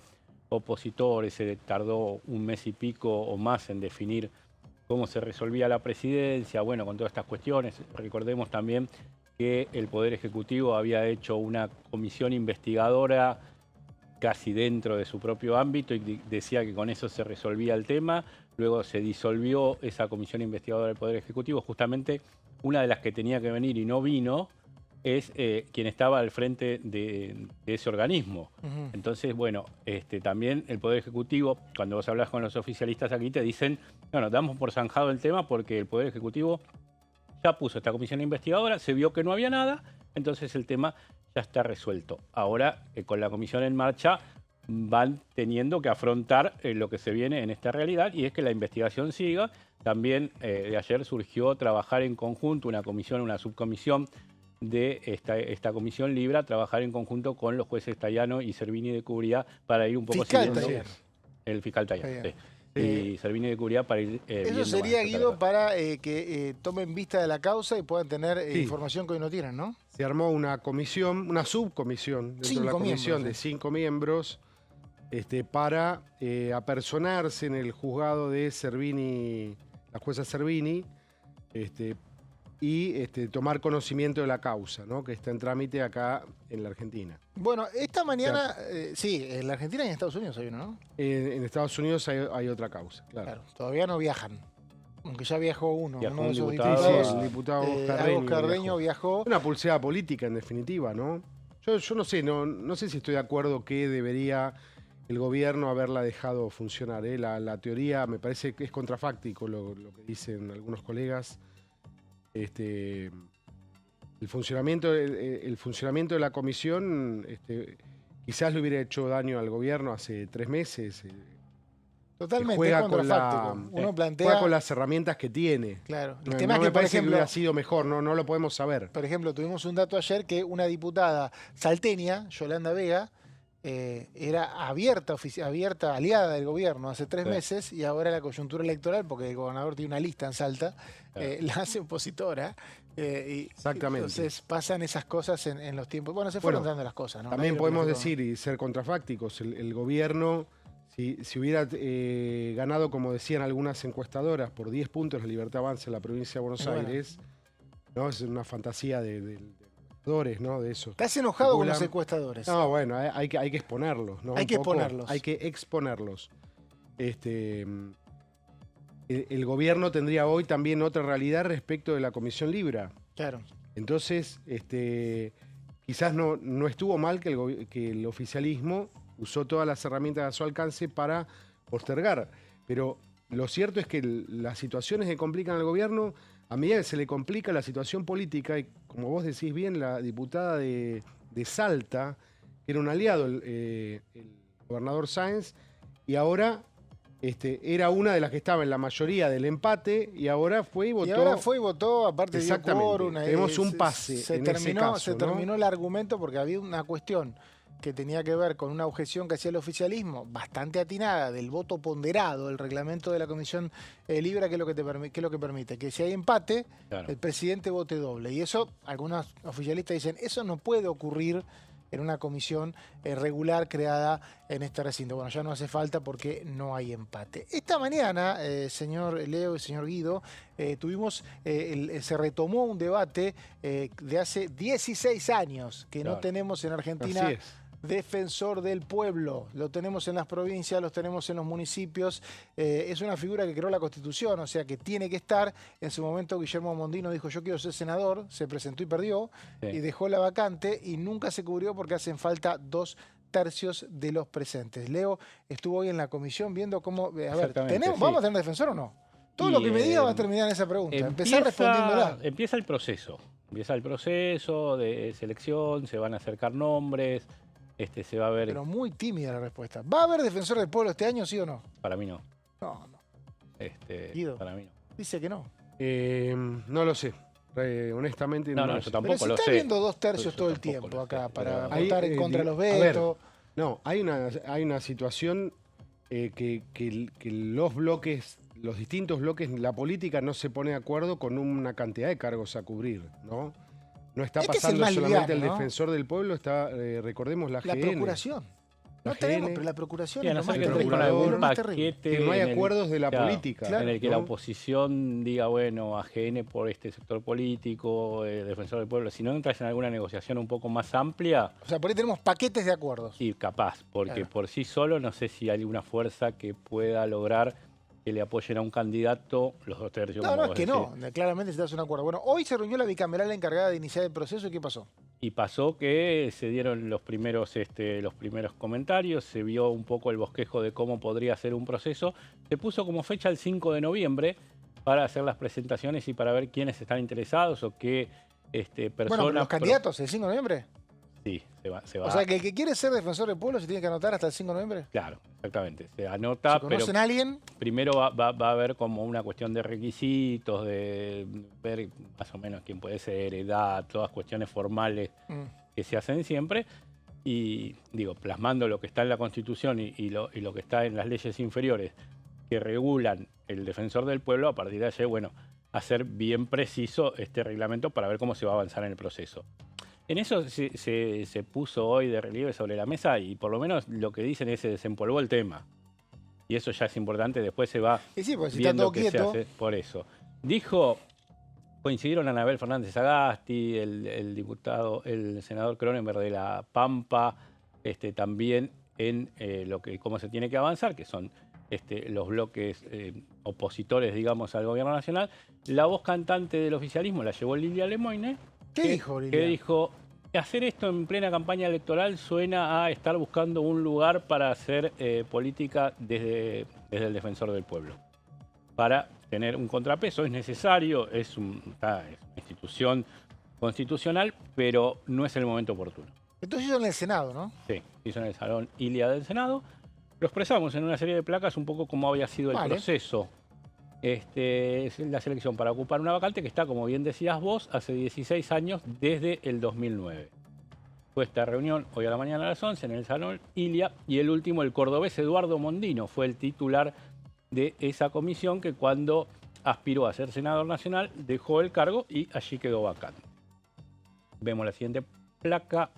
opositores, se tardó un mes y pico o más en definir cómo se resolvía la presidencia, bueno, con todas estas cuestiones. Recordemos también que el Poder Ejecutivo había hecho una comisión investigadora casi dentro de su propio ámbito y decía que con eso se resolvía el tema. Luego se disolvió esa comisión investigadora del Poder Ejecutivo. Justamente una de las que tenía que venir y no vino es quien estaba al frente de ese organismo. Entonces, bueno, también el Poder Ejecutivo, cuando vos hablas con los oficialistas aquí, te dicen, bueno, damos por zanjado el tema porque el Poder Ejecutivo ya puso esta comisión investigadora, se vio que no había nada, entonces el tema ya está resuelto. Ahora, con la comisión en marcha, van teniendo que afrontar lo que se viene en esta realidad, y es que la investigación siga. También de ayer surgió trabajar en conjunto una comisión, una subcomisión de esta comisión Libra, a trabajar en conjunto con los jueces Tayano y Servini de Cubría para ir un poco siguiendo. El fiscal Tayano, sí. Y Servini de Cubría para ir eso sería, Guido, para que tomen vista de la causa y puedan tener información que hoy no tienen, ¿no? Se armó una comisión, una subcomisión dentro de la comisión de 5 miembros para apersonarse en el juzgado de Servini, la jueza Servini, y tomar conocimiento de la causa, ¿no? Que está en trámite acá en la Argentina. Bueno, esta mañana, sí, en la Argentina y en Estados Unidos hay uno, ¿no? En Estados Unidos hay otra causa, claro. Todavía no viajan, aunque ya viajó uno de esos diputados. Sí, el diputado Carreño viajó. Una pulseada política, en definitiva, ¿no? Yo no sé, no sé si estoy de acuerdo que debería el gobierno haberla dejado funcionar. La teoría me parece que es contrafáctico lo que dicen algunos colegas. el funcionamiento de la comisión quizás le hubiera hecho daño al gobierno hace 3 meses. Totalmente, juega es con, contrafáctico. Uno plantea... juega con las herramientas que tiene. Claro. El No, tema no es que, me por parece ejemplo, que hubiera sido mejor, no lo podemos saber. por ejemplo, tuvimos un dato ayer que una diputada salteña, Yolanda Vega, era abierta, aliada del gobierno hace 3 meses, y ahora la coyuntura electoral, porque el gobernador tiene una lista en Salta, la hace opositora. Exactamente. Entonces pasan esas cosas en los tiempos. Bueno, se fueron dando las cosas, ¿no? También Nadie lo podemos planificó. decir y ser contrafácticos, el gobierno, si hubiera ganado, como decían algunas encuestadoras, por 10 puntos la Libertad Avanza en la provincia de Buenos Bueno. Aires, ¿no? Es una fantasía de encuestadores, ¿no? De eso. ¿Estás enojado con Especulan. los encuestadores? No, bueno, hay que exponerlos, ¿no? Hay Un que poco, exponerlos. hay que exponerlos. El gobierno tendría hoy también otra realidad respecto de la Comisión Libra. Claro. Entonces, quizás no estuvo mal que el oficialismo usó todas las herramientas a su alcance para postergar. Pero lo cierto es que las situaciones que complican al gobierno, a medida que se le complica la situación política, y como vos decís bien, la diputada de Salta, que era un aliado, el gobernador Sáenz, y ahora era una de las que estaba en la mayoría del empate, y ahora fue y votó. Y ahora fue y votó, aparte dio Exactamente. quórum. Tenemos un pase en ese caso, Se ¿no? terminó el argumento porque había una cuestión que tenía que ver con una objeción que hacía el oficialismo, bastante atinada, del voto ponderado, el reglamento de la Comisión Libra, que es lo que permite que si hay empate, Claro. el presidente vote doble. Y eso, algunos oficialistas dicen, eso no puede ocurrir en una comisión regular creada en este recinto. Bueno, ya no hace falta porque no hay empate. Esta mañana, señor Leo y señor Guido, se retomó un debate de hace 16 años que no Claro. tenemos en Argentina. Así es. Defensor del pueblo, lo tenemos en las provincias, los tenemos en los municipios, es una figura que creó la Constitución, o sea que tiene que estar. En su momento Guillermo Mondino dijo yo quiero ser senador, se presentó y perdió, Sí. y dejó la vacante y nunca se cubrió porque hacen falta 2/3 de los presentes. Leo estuvo hoy en la comisión viendo cómo, a ver, Exactamente, sí. ¿vamos a tener defensor o no? Todo lo que me diga va a terminar en esa pregunta, empezar respondiéndola. Empieza el proceso. Empieza el proceso de selección, se van a acercar nombres, se va a ver. Pero muy tímida la respuesta. ¿Va a haber defensor del pueblo este año, sí o no? Para mí no. No, no. Guido. Para mí no. Dice que no. No lo sé. Honestamente No, lo yo sé. tampoco Pero se lo está sé. viendo 2/3 Yo todo el tampoco tiempo lo acá sé, para pero- votar en contra de los a ver, vetos. No, hay una situación que los bloques, los distintos bloques, la política no se pone de acuerdo con una cantidad de cargos a cubrir, ¿no? No está Este es el pasando más solamente liviano, el ¿no? defensor del pueblo, está, recordemos, la La GN. procuración. No La tenemos, GN. pero la procuración Sí, es a lo no más ser que el se terrible. ponga procurador, algún Lo más terrible. paquete Que no hay en el- acuerdos de la claro, política. en el que ¿no? la oposición diga, bueno, AGN por este sector político, defensor del pueblo. Si no entras en alguna negociación un poco más amplia, O sea, por ahí tenemos paquetes de acuerdos. y capaz, porque Claro. por sí solo no sé si hay una fuerza que pueda lograr que le apoyen a un candidato los 2/3. No, como no, es vos que decís. no. Claramente se hace un acuerdo. Bueno, hoy se reunió la bicameral encargada de iniciar el proceso. ¿Y qué pasó? Y pasó que se dieron los primeros comentarios, se vio un poco el bosquejo de cómo podría ser un proceso. Se puso como fecha el 5 de noviembre para hacer las presentaciones y para ver quiénes están interesados o qué personas... Bueno, pero los candidatos, el 5 de noviembre. Sí, se va. O sea, que el que quiere ser defensor del pueblo se tiene que anotar hasta el 5 de noviembre. Claro, exactamente. Se anota, Si pero conocen a alguien, primero va a haber como una cuestión de requisitos, de ver más o menos quién puede ser, edad, todas cuestiones formales que se hacen siempre. Y digo, plasmando lo que está en la Constitución y lo que está en las leyes inferiores que regulan el defensor del pueblo, a partir de allí, bueno, hacer bien preciso este reglamento para ver cómo se va a avanzar en el proceso. En eso se puso hoy de relieve sobre la mesa y por lo menos lo que dicen es que se desempolvó el tema. Y eso ya es importante, después se va y sí, porque si está viendo todo qué se quieto. hace. Por eso. Coincidieron Anabel Fernández Agasti, el senador Cronenberg de La Pampa, también en cómo se tiene que avanzar, que son los bloques opositores, digamos, al gobierno nacional. La voz cantante del oficialismo la llevó Lilia Lemoyne. ¿Qué dijo, Lilia? Que dijo, hacer esto en plena campaña electoral suena a estar buscando un lugar para hacer política desde el defensor del pueblo. Para tener un contrapeso es necesario, es una institución constitucional, pero no es el momento oportuno. Entonces hizo en el Senado, ¿no? Sí, hizo en el Salón Ilia del Senado. Lo expresamos en una serie de placas un poco cómo había sido el proceso. Es la selección para ocupar una vacante que está, como bien decías vos, hace 16 años, desde el 2009. Fue esta reunión hoy a la mañana a las 11 en el Salón Ilia, y el último, el cordobés Eduardo Mondino, fue el titular de esa comisión que cuando aspiró a ser senador nacional dejó el cargo y allí quedó vacante. Vemos la siguiente placa.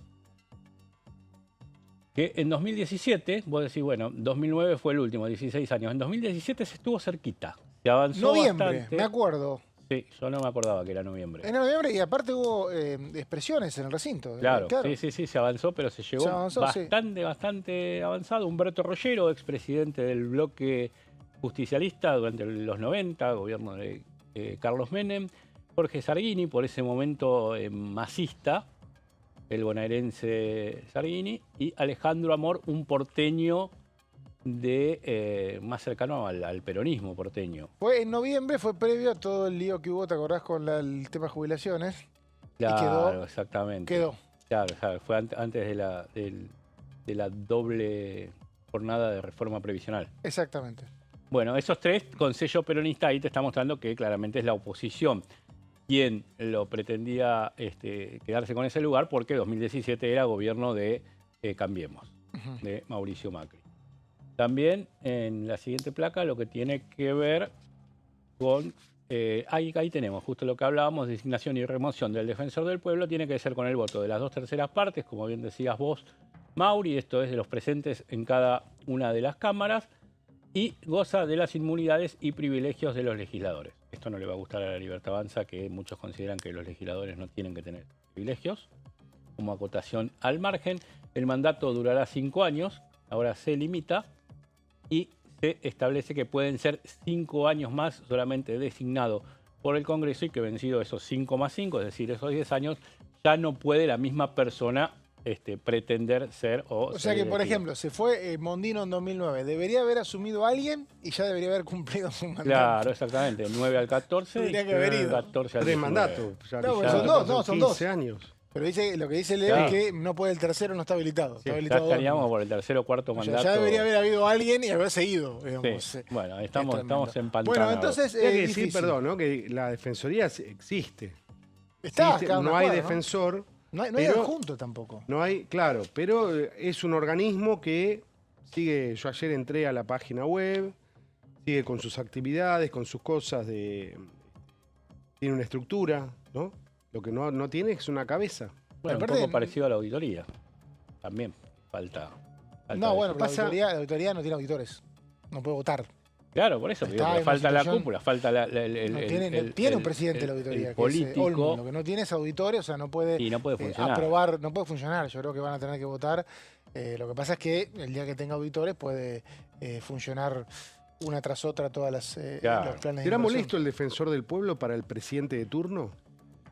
Que en 2017, vos decís, bueno, 2009 fue el último, 16 años. En 2017 se estuvo cerquita. Se avanzó Noviembre, bastante. me acuerdo. Sí, yo no me acordaba que era noviembre. En noviembre, y aparte hubo expresiones en el recinto. Claro, sí, se avanzó, pero se llegó bastante avanzado. Humberto Rollero, expresidente del bloque justicialista durante los 90, gobierno de Carlos Menem. Jorge Sarguini, por ese momento masista, el bonaerense Sarguini, y Alejandro Amor, un porteño más cercano al peronismo porteño. Fue en noviembre, fue previo a todo el lío que hubo, ¿te acordás? Con el tema de jubilaciones. Claro, exactamente. Quedó. Claro, fue antes de la doble jornada de reforma previsional. Exactamente. Bueno, esos tres con sello peronista ahí te está mostrando que claramente es la oposición quien lo pretendía quedarse con ese lugar, porque 2017 era gobierno de Cambiemos, de Mauricio Macri. También en la siguiente placa lo que tiene que ver con, ahí tenemos justo lo que hablábamos, designación y remoción del defensor del pueblo, tiene que ser con el voto de las 2/3 partes, como bien decías vos, Mauri, esto es de los presentes en cada una de las cámaras, y goza de las inmunidades y privilegios de los legisladores. Esto no le va a gustar a la Libertad Avanza, que muchos consideran que los legisladores no tienen que tener privilegios. Como acotación al margen, el mandato durará 5 años, ahora se limita, y se establece que pueden ser 5 años más solamente designado por el Congreso, y que vencido esos 5 más 5, es decir, esos 10 años, ya no puede la misma persona pretender ser o sea que, por ejemplo, se fue Mondino en 2009. Debería haber asumido a alguien y ya debería haber cumplido su mandato. Claro, exactamente. 9 al 14. Tendría que haber ido. 14 al 3 19. mandatos. Son dos. 15 años. Pero lo que dice Leo es que no puede el tercero, no está habilitado. Sí, está habilitado ya estaríamos por el tercer o cuarto mandato. Ya debería haber habido alguien y haber seguido. Digamos. Sí. Bueno, estamos empantanados. Bueno, entonces. Hay que decir, perdón, ¿no? Que la defensoría existe. Está, existe, no hay defensor. No hay adjunto tampoco. No hay, claro, pero es un organismo que sigue. Yo ayer entré a la página web, sigue con sus actividades, con sus cosas tiene una estructura, ¿no? Lo que no tiene es una cabeza. Bueno, un poco parecido a la auditoría. También falta no, bueno, la auditoría no tiene auditores. No puede votar. Claro, por eso. Falta la cúpula, falta tiene un presidente de la auditoría, el político. Que es Olmo. Lo que no tiene es auditores, o sea, no puede, funcionar. Aprobar, no puede funcionar. Yo creo que van a tener que votar. Lo que pasa es que el día que tenga auditores puede funcionar una tras otra todas los planes de inversión. ¿Será molesto el defensor del pueblo para el presidente de turno?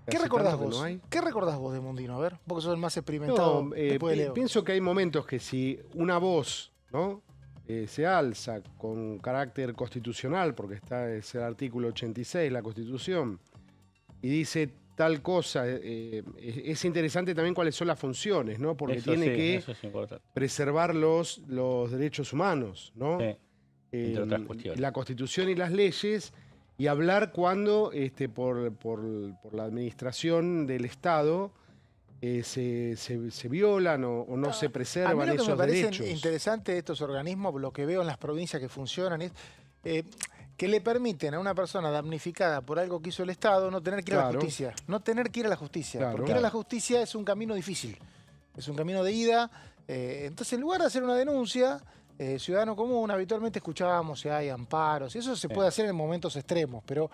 ¿Qué recordás vos? ¿Qué recordás vos de Mondino? A ver, porque sos el más experimentado. Después de Leo. Pienso que hay momentos que si una voz, ¿no? Se alza con carácter constitucional, porque es el artículo 86 de la Constitución, y dice tal cosa, es interesante también cuáles son las funciones, ¿no? Porque tiene que preservar los derechos humanos, ¿no? Sí, entre otras cuestiones. La Constitución y las leyes, y hablar cuando por la administración del Estado se violan o no se preservan esos derechos. A mí lo que me parece interesante de estos organismos, lo que veo en las provincias que funcionan, es que le permiten a una persona damnificada por algo que hizo el Estado no tener que ir a la justicia. No tener que ir a la justicia. Porque ir a la justicia es un camino difícil. Es un camino de ida. Entonces, en lugar de hacer una denuncia, ciudadano común, habitualmente escuchábamos si hay amparos. Y eso se puede hacer en momentos extremos, pero...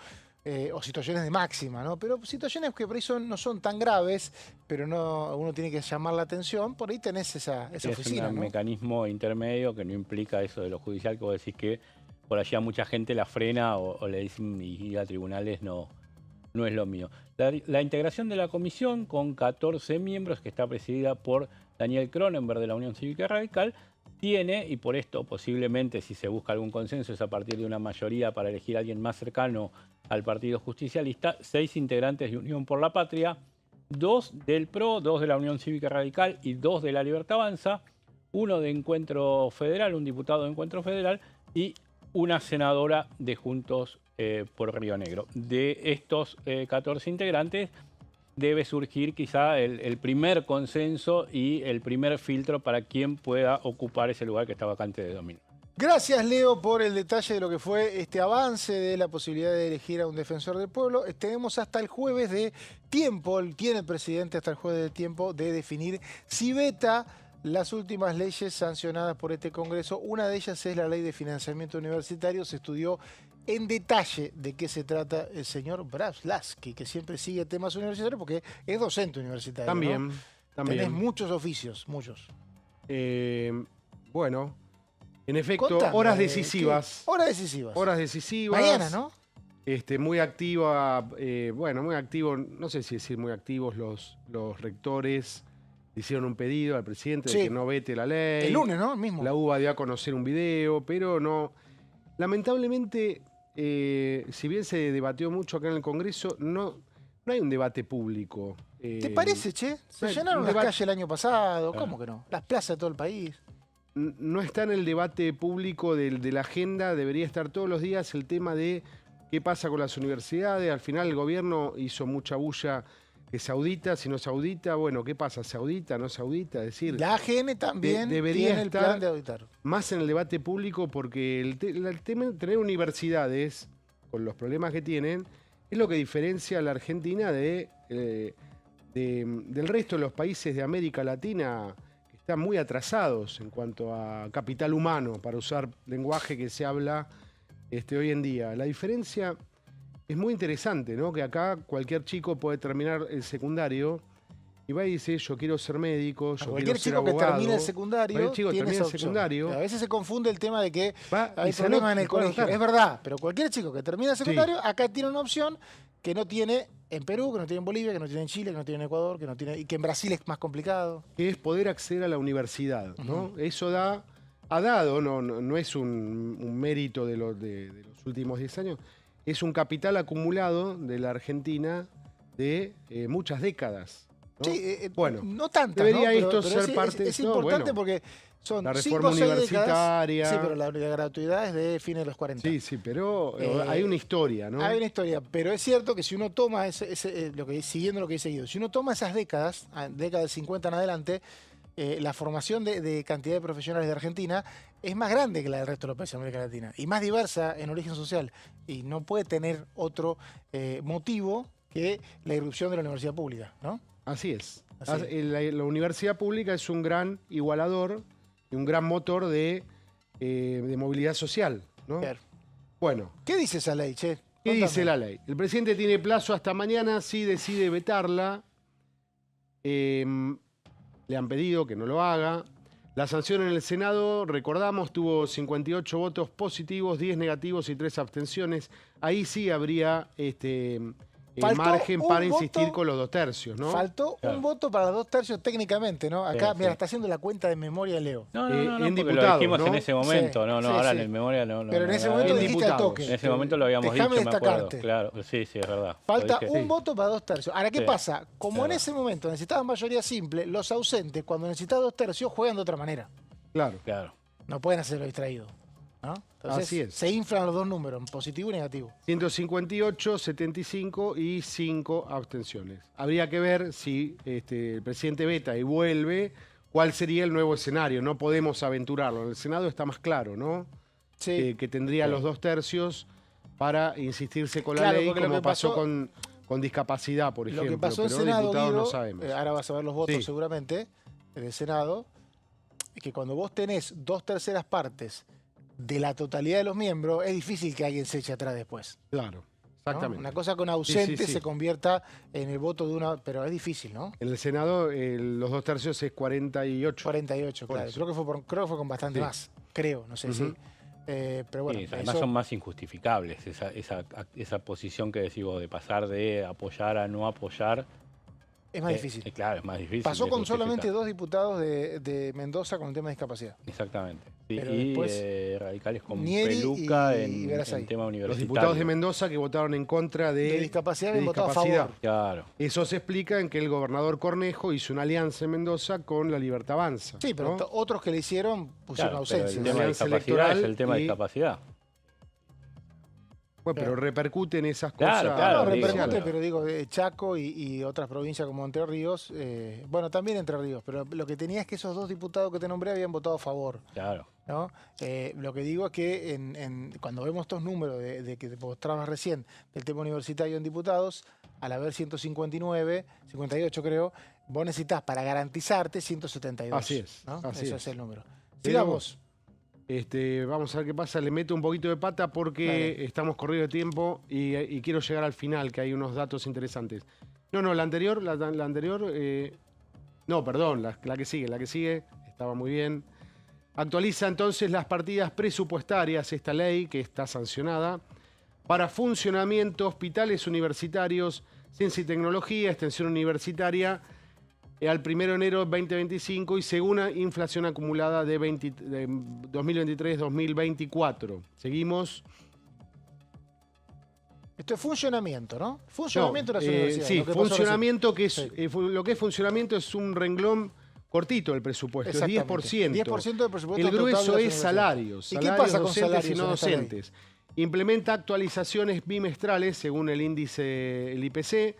o situaciones de máxima, ¿no? Pero situaciones que por ahí no son tan graves, pero uno tiene que llamar la atención, por ahí tenés esa oficina, Es un mecanismo intermedio que no implica eso de lo judicial, que vos decís que por allá mucha gente la frena o le dicen ir a tribunales no es lo mío. La integración de la comisión con 14 miembros, que está presidida por Daniel Cronenberg de la Unión Cívica Radical, tiene, y por esto posiblemente si se busca algún consenso es a partir de una mayoría para elegir a alguien más cercano al Partido Justicialista, 6 integrantes de Unión por la Patria, 2 del PRO, 2 de la Unión Cívica Radical y 2 de la Libertad Avanza, 1 de Encuentro Federal, un diputado de Encuentro Federal y una senadora de Juntos por Río Negro. De estos 14 integrantes debe surgir quizá el primer consenso y el primer filtro para quien pueda ocupar ese lugar que está vacante de dominio. Gracias, Leo, por el detalle de lo que fue este avance de la posibilidad de elegir a un defensor del pueblo. Tenemos hasta el jueves de tiempo, tiene el presidente hasta el jueves de tiempo de definir si veta las últimas leyes sancionadas por este Congreso. Una de ellas es la Ley de Financiamiento Universitario. Se estudió en detalle de qué se trata el señor Braslavsky, que siempre sigue temas universitarios porque es docente universitario. También, ¿no? también. Tenés muchos oficios, muchos. Bueno, en efecto, Contame, horas decisivas. Horas decisivas. Horas decisivas. Mañana, ¿no? Muy activa, muy activo, no sé si decir muy activos los rectores. Hicieron un pedido al presidente de que no vete la ley. El lunes, ¿no? El mismo. La UBA dio a conocer un video, pero no. Lamentablemente, si bien se debatió mucho acá en el Congreso, no hay un debate público. ¿Te parece, che? Se no hay llenaron un las debate- calles el año pasado. ¿Cómo que no? Las plazas de todo el país. No está en el debate público de la agenda, debería estar todos los días el tema de qué pasa con las universidades. Al final el gobierno hizo mucha bulla que se audita, si no se audita, bueno, ¿qué pasa? ¿Se audita, no se audita? Es decir, La AGN también debería tiene el estar plan de auditar. más en el debate público porque el tema de tener universidades, con los problemas que tienen, es lo que diferencia a la Argentina del resto de los países de América Latina que están muy atrasados en cuanto a capital humano, para usar lenguaje que se habla hoy en día. La diferencia es muy interesante, ¿no? Que acá cualquier chico puede terminar el secundario y va y dice, yo quiero ser médico, yo Cualquier quiero ser chico que abogado. termine el secundario Cualquier chico que tiene termine esa el opción. secundario. A veces se confunde el tema de que Va hay y se problemas anota en el y puede colegio. anotar. Es verdad, pero cualquier chico que termina el secundario, acá tiene una opción que no tiene en Perú, que no tiene en Bolivia, que no tiene en Chile, que no tiene en Ecuador, que no tiene, y que en Brasil es más complicado. Que es poder acceder a la universidad, ¿no? Eso ha dado, no es un mérito de los últimos 10 años, es un capital acumulado de la Argentina de muchas décadas, ¿no? Sí, bueno, no tanto. debería ¿no? esto Pero ser parte... Es no, importante bueno, porque son la 5 reforma o 6 décadas. universitaria. Sí, pero la gratuidad es de fines de los 40. Sí, pero Eh, hay una historia, ¿no? Hay una historia, pero es cierto que si uno toma, siguiendo lo que he seguido, si uno toma esas décadas, décadas de 50 en adelante, la formación de cantidad de profesionales de Argentina es más grande que la del resto de los países de América Latina y más diversa en origen social. Y no puede tener otro motivo que la irrupción de la universidad pública, ¿no? Así es. Así es. La universidad pública es un gran igualador y un gran motor de movilidad social, ¿no? Claro. Bueno, ¿Qué dice esa ley, che? ¿qué Contame. dice la ley? El presidente tiene plazo hasta mañana, si decide vetarla. Le han pedido que no lo haga. La sanción en el Senado, recordamos, tuvo 58 votos positivos, 10 negativos y 3 abstenciones. Ahí sí habría Faltó margen un para insistir voto. con los 2 tercios, ¿no? Faltó Claro. un voto para los 2 tercios técnicamente, ¿no? Acá, Sí, mira, sí. está haciendo la cuenta de memoria Leo. No, en porque diputados, lo dijimos ¿no? en ese momento, Sí, sí, ahora sí. en memoria no. Pero en ese no, momento en dijiste al diputados. toque. en ese momento lo habíamos Déjame dicho, me acuerdo. destacarte. Claro, sí, es verdad. Falta Lo dije. un voto para 2 tercios. Ahora, ¿qué Sí. pasa? Como en Claro. ese momento necesitaban mayoría simple, los ausentes, cuando necesitan 2 tercios, juegan de otra manera. Claro. Claro. No pueden hacerlo distraído, ¿no? Entonces, Así es. se inflan los dos números, positivo y negativo. 158, 75 y 5 abstenciones. Habría que ver si el presidente veta y vuelve, cuál sería el nuevo escenario. No podemos aventurarlo. En el Senado está más claro, ¿no? Sí. Que tendría Sí. los 2 tercios para insistirse con la Claro, ley, porque lo como que pasó pasó- con discapacidad, por ejemplo. Lo que pasó en pero Senado, diputados Guido, no sabemos. ahora vas a ver los votos Sí. seguramente, en el Senado, es que cuando vos tenés 2/3 partes de la totalidad de los miembros, es difícil que alguien se eche atrás después. Claro, ¿no? exactamente. Una cosa con ausente sí. se convierta en el voto de una, pero es difícil, ¿no? En el Senado los 2 tercios es 48. 48, Por claro. eso. Creo que fue con bastante Sí. más. Creo, no sé Ujú. si. Pero bueno, Sí, además eso- son más injustificables esa posición que decís vos de pasar de apoyar a no apoyar. Es más difícil. Claro, es más difícil. Pasó de con justificar. solamente 2 diputados de Mendoza con el tema de discapacidad. Exactamente. Sí, Pero y después, radicales con Nieri Peluca y en Verasay. tema universitario. Los diputados de Mendoza que votaron en contra De discapacidad habían votado a favor. Claro. Eso se explica en que el gobernador Cornejo hizo una alianza en Mendoza con la Libertad Avanza. Sí, pero ¿no? otros que le hicieron pusieron Claro, pero ausencia. el tema de Alianza discapacidad es electoral el tema de y- discapacidad. Bueno, pero repercuten esas Claro, cosas. claro, No, digo, repercute, claro. pero digo, Chaco y otras provincias como Entre Ríos, bueno, también Entre Ríos, pero lo que tenía es que esos 2 diputados que te nombré habían votado a favor, Claro. ¿no? Lo que digo es que cuando vemos estos números de que mostrabas recién del tema universitario en diputados, al haber 159, 58 creo, vos necesitas para garantizarte 172. Así es, ¿no? así Eso es. es el número. Pero- Sigamos. Vamos a ver qué pasa. Le meto un poquito de pata porque Dale. estamos corrido de tiempo y quiero llegar al final, que hay unos datos interesantes. No, la anterior, no, perdón, la que sigue, estaba muy bien. Actualiza entonces las partidas presupuestarias, esta ley que está sancionada, para funcionamiento, hospitales universitarios, ciencia y tecnología, extensión universitaria, al 1 de enero de 2025 y según inflación acumulada de 2023-2024. Seguimos. Esto es funcionamiento, ¿no? Funcionamiento No, de las universidades. Sí, lo que pasó funcionamiento, que es, Sí. lo que es funcionamiento es un renglón cortito del presupuesto, es Exactamente. 10%. 10% del presupuesto El total de grueso las es universidades. salarios, ¿Y qué salarios pasa con docentes salarios y no en esta ley? docentes. Implementa actualizaciones bimestrales según el índice, el IPC.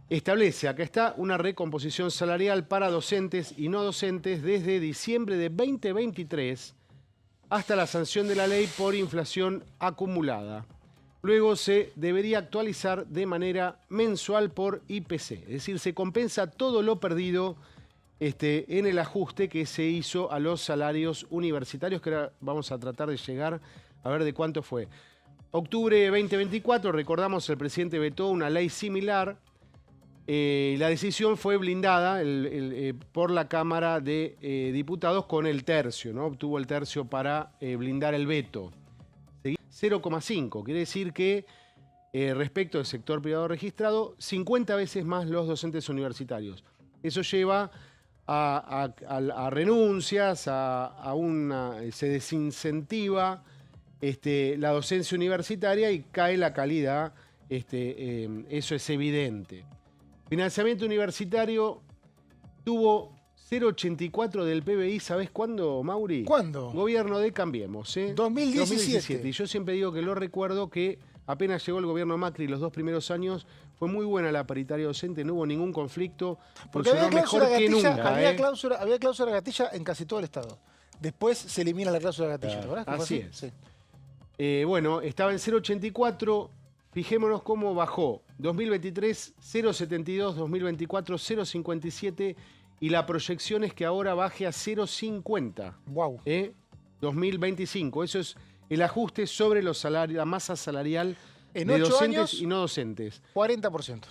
Establece, acá está, una recomposición salarial para docentes y no docentes desde diciembre de 2023 hasta la sanción de la ley por inflación acumulada. Luego se debería actualizar de manera mensual por IPC, es decir, se compensa todo lo perdido en el ajuste que se hizo a los salarios universitarios, que ahora vamos a tratar de llegar a ver de cuánto fue. Octubre 2024, recordamos, el presidente vetó una ley similar. La decisión fue blindada por la Cámara de Diputados con el tercio, ¿no? Obtuvo el tercio para blindar el veto. 0,5, quiere decir que respecto del sector privado registrado, 50 veces más los docentes universitarios. Eso lleva a renuncias, se desincentiva la docencia universitaria y cae la calidad, eso es evidente. Financiamiento universitario tuvo 0,84 del PBI, ¿sabés cuándo, Mauri? ¿Cuándo? Gobierno de Cambiemos, 2017. Y yo siempre digo que lo recuerdo que apenas llegó el gobierno Macri los 2 primeros años, fue muy buena la paritaria docente, no hubo ningún conflicto, Porque había funcionó cláusula mejor que gatilla, nunca. había cláusula gatilla en casi todo el Estado. Después se elimina la cláusula gatilla, Claro. ¿verdad? ¿Que fue Así es. Sí. Bueno, estaba en 0,84, fijémonos cómo bajó. 2023, 0,72, 2024, 0,57 y la proyección es que ahora baje a 0,50. Wow. 2025. Eso es el ajuste sobre los salarios, la masa salarial En de 8 docentes años, y no docentes. 40%.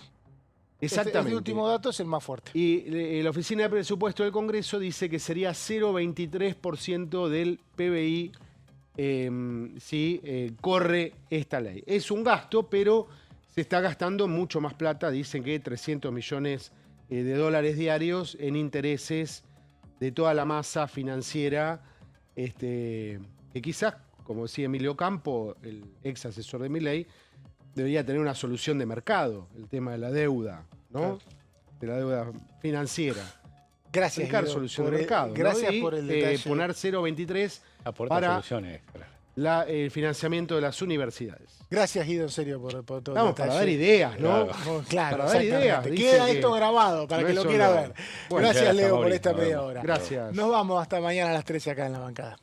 Exactamente. Este último dato es el más fuerte. Y la Oficina de Presupuesto del Congreso dice que sería 0,23% del PBI si corre esta ley. Es un gasto, pero se está gastando mucho más plata. Dicen que 300 millones de dólares diarios en intereses de toda la masa financiera, que quizás, como decía Emilio Campo, el ex asesor de Milei, debería tener una solución de mercado, el tema de la deuda, ¿no? Claro. De la deuda financiera. Gracias, Aplicar Guido, solución por de el- mercado. ¿no? Gracias Y, por el detalle. poner 0,23 Aporta para soluciones. Claro. el financiamiento de las universidades. Gracias, Guido, en serio, por todo Vamos, el para detalle. dar ideas, ¿no? Claro. Claro, Para dar exactamente. ideas, dice Queda que esto grabado para no que es lo solo- quiera ver. Bueno, Gracias, gracias, Leo, por Mauri. esta Nos media vemos. hora. Gracias. Nos vamos hasta mañana a las 13 acá en la bancada.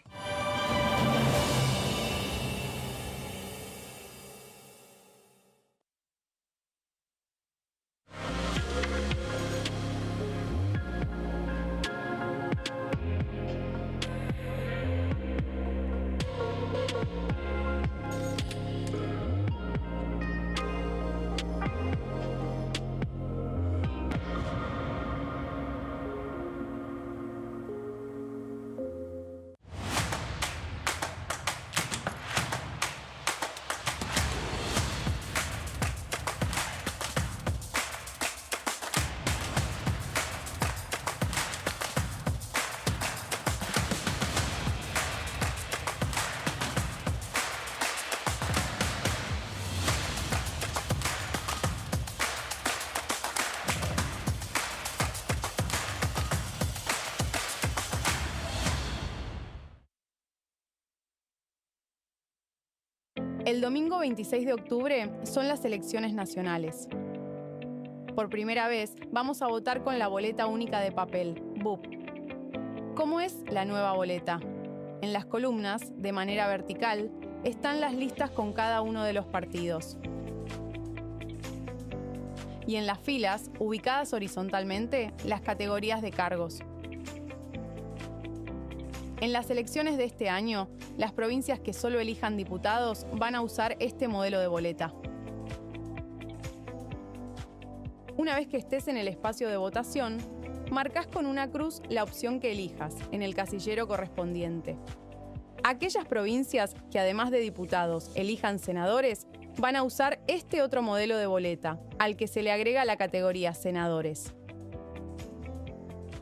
El domingo 26 de octubre son las elecciones nacionales. Por primera vez vamos a votar con la boleta única de papel, BUP. ¿Cómo es la nueva boleta? En las columnas, de manera vertical, están las listas con cada uno de los partidos. Y en las filas, ubicadas horizontalmente, las categorías de cargos. En las elecciones de este año, las provincias que solo elijan diputados van a usar este modelo de boleta. Una vez que estés en el espacio de votación, marcas con una cruz la opción que elijas en el casillero correspondiente. Aquellas provincias que además de diputados elijan senadores van a usar este otro modelo de boleta, al que se le agrega la categoría senadores.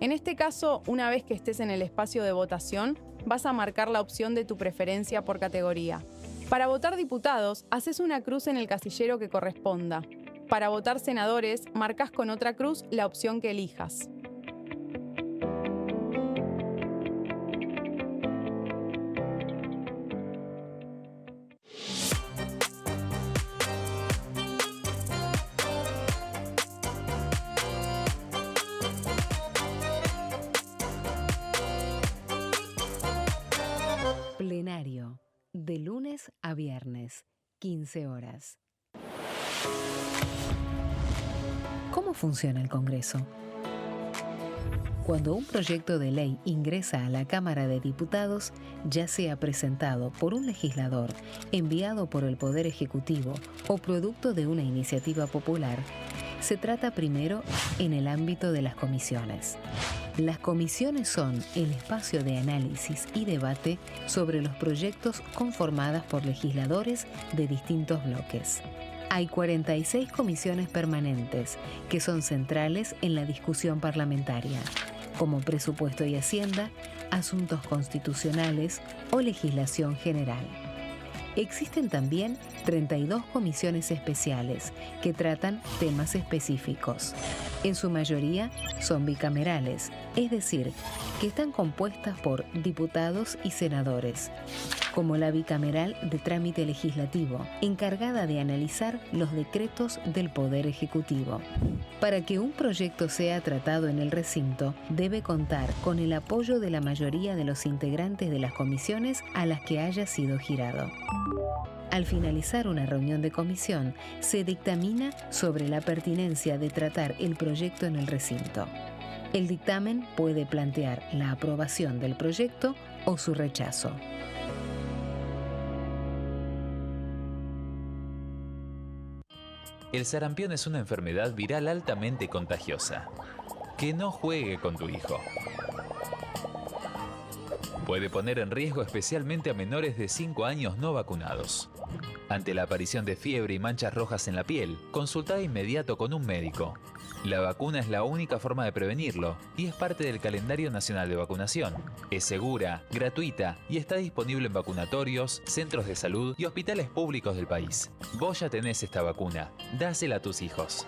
En este caso, una vez que estés en el espacio de votación, vas a marcar la opción de tu preferencia por categoría. Para votar diputados, haces una cruz en el casillero que corresponda. Para votar senadores, marcas con otra cruz la opción que elijas. Plenario, de lunes a viernes, 15 horas. ¿Cómo funciona el Congreso? Cuando un proyecto de ley ingresa a la Cámara de Diputados, ya sea presentado por un legislador, enviado por el Poder Ejecutivo o producto de una iniciativa popular, se trata primero en el ámbito de las comisiones. Las comisiones son el espacio de análisis y debate sobre los proyectos conformadas por legisladores de distintos bloques. Hay 46 comisiones permanentes que son centrales en la discusión parlamentaria, como Presupuesto y Hacienda, Asuntos Constitucionales o Legislación General. Existen también 32 comisiones especiales que tratan temas específicos. En su mayoría son bicamerales, es decir, que están compuestas por diputados y senadores, como la bicameral de trámite legislativo, encargada de analizar los decretos del Poder Ejecutivo. Para que un proyecto sea tratado en el recinto, debe contar con el apoyo de la mayoría de los integrantes de las comisiones a las que haya sido girado. Al finalizar una reunión de comisión, se dictamina sobre la pertinencia de tratar el proyecto en el recinto. El dictamen puede plantear la aprobación del proyecto o su rechazo. El sarampión es una enfermedad viral altamente contagiosa. Que no juegue con tu hijo. Puede poner en riesgo especialmente a menores de 5 años no vacunados. Ante la aparición de fiebre y manchas rojas en la piel, consulta de inmediato con un médico. La vacuna es la única forma de prevenirlo y es parte del calendario nacional de vacunación. Es segura, gratuita y está disponible en vacunatorios, centros de salud y hospitales públicos del país. Vos ya tenés esta vacuna. Dásela a tus hijos.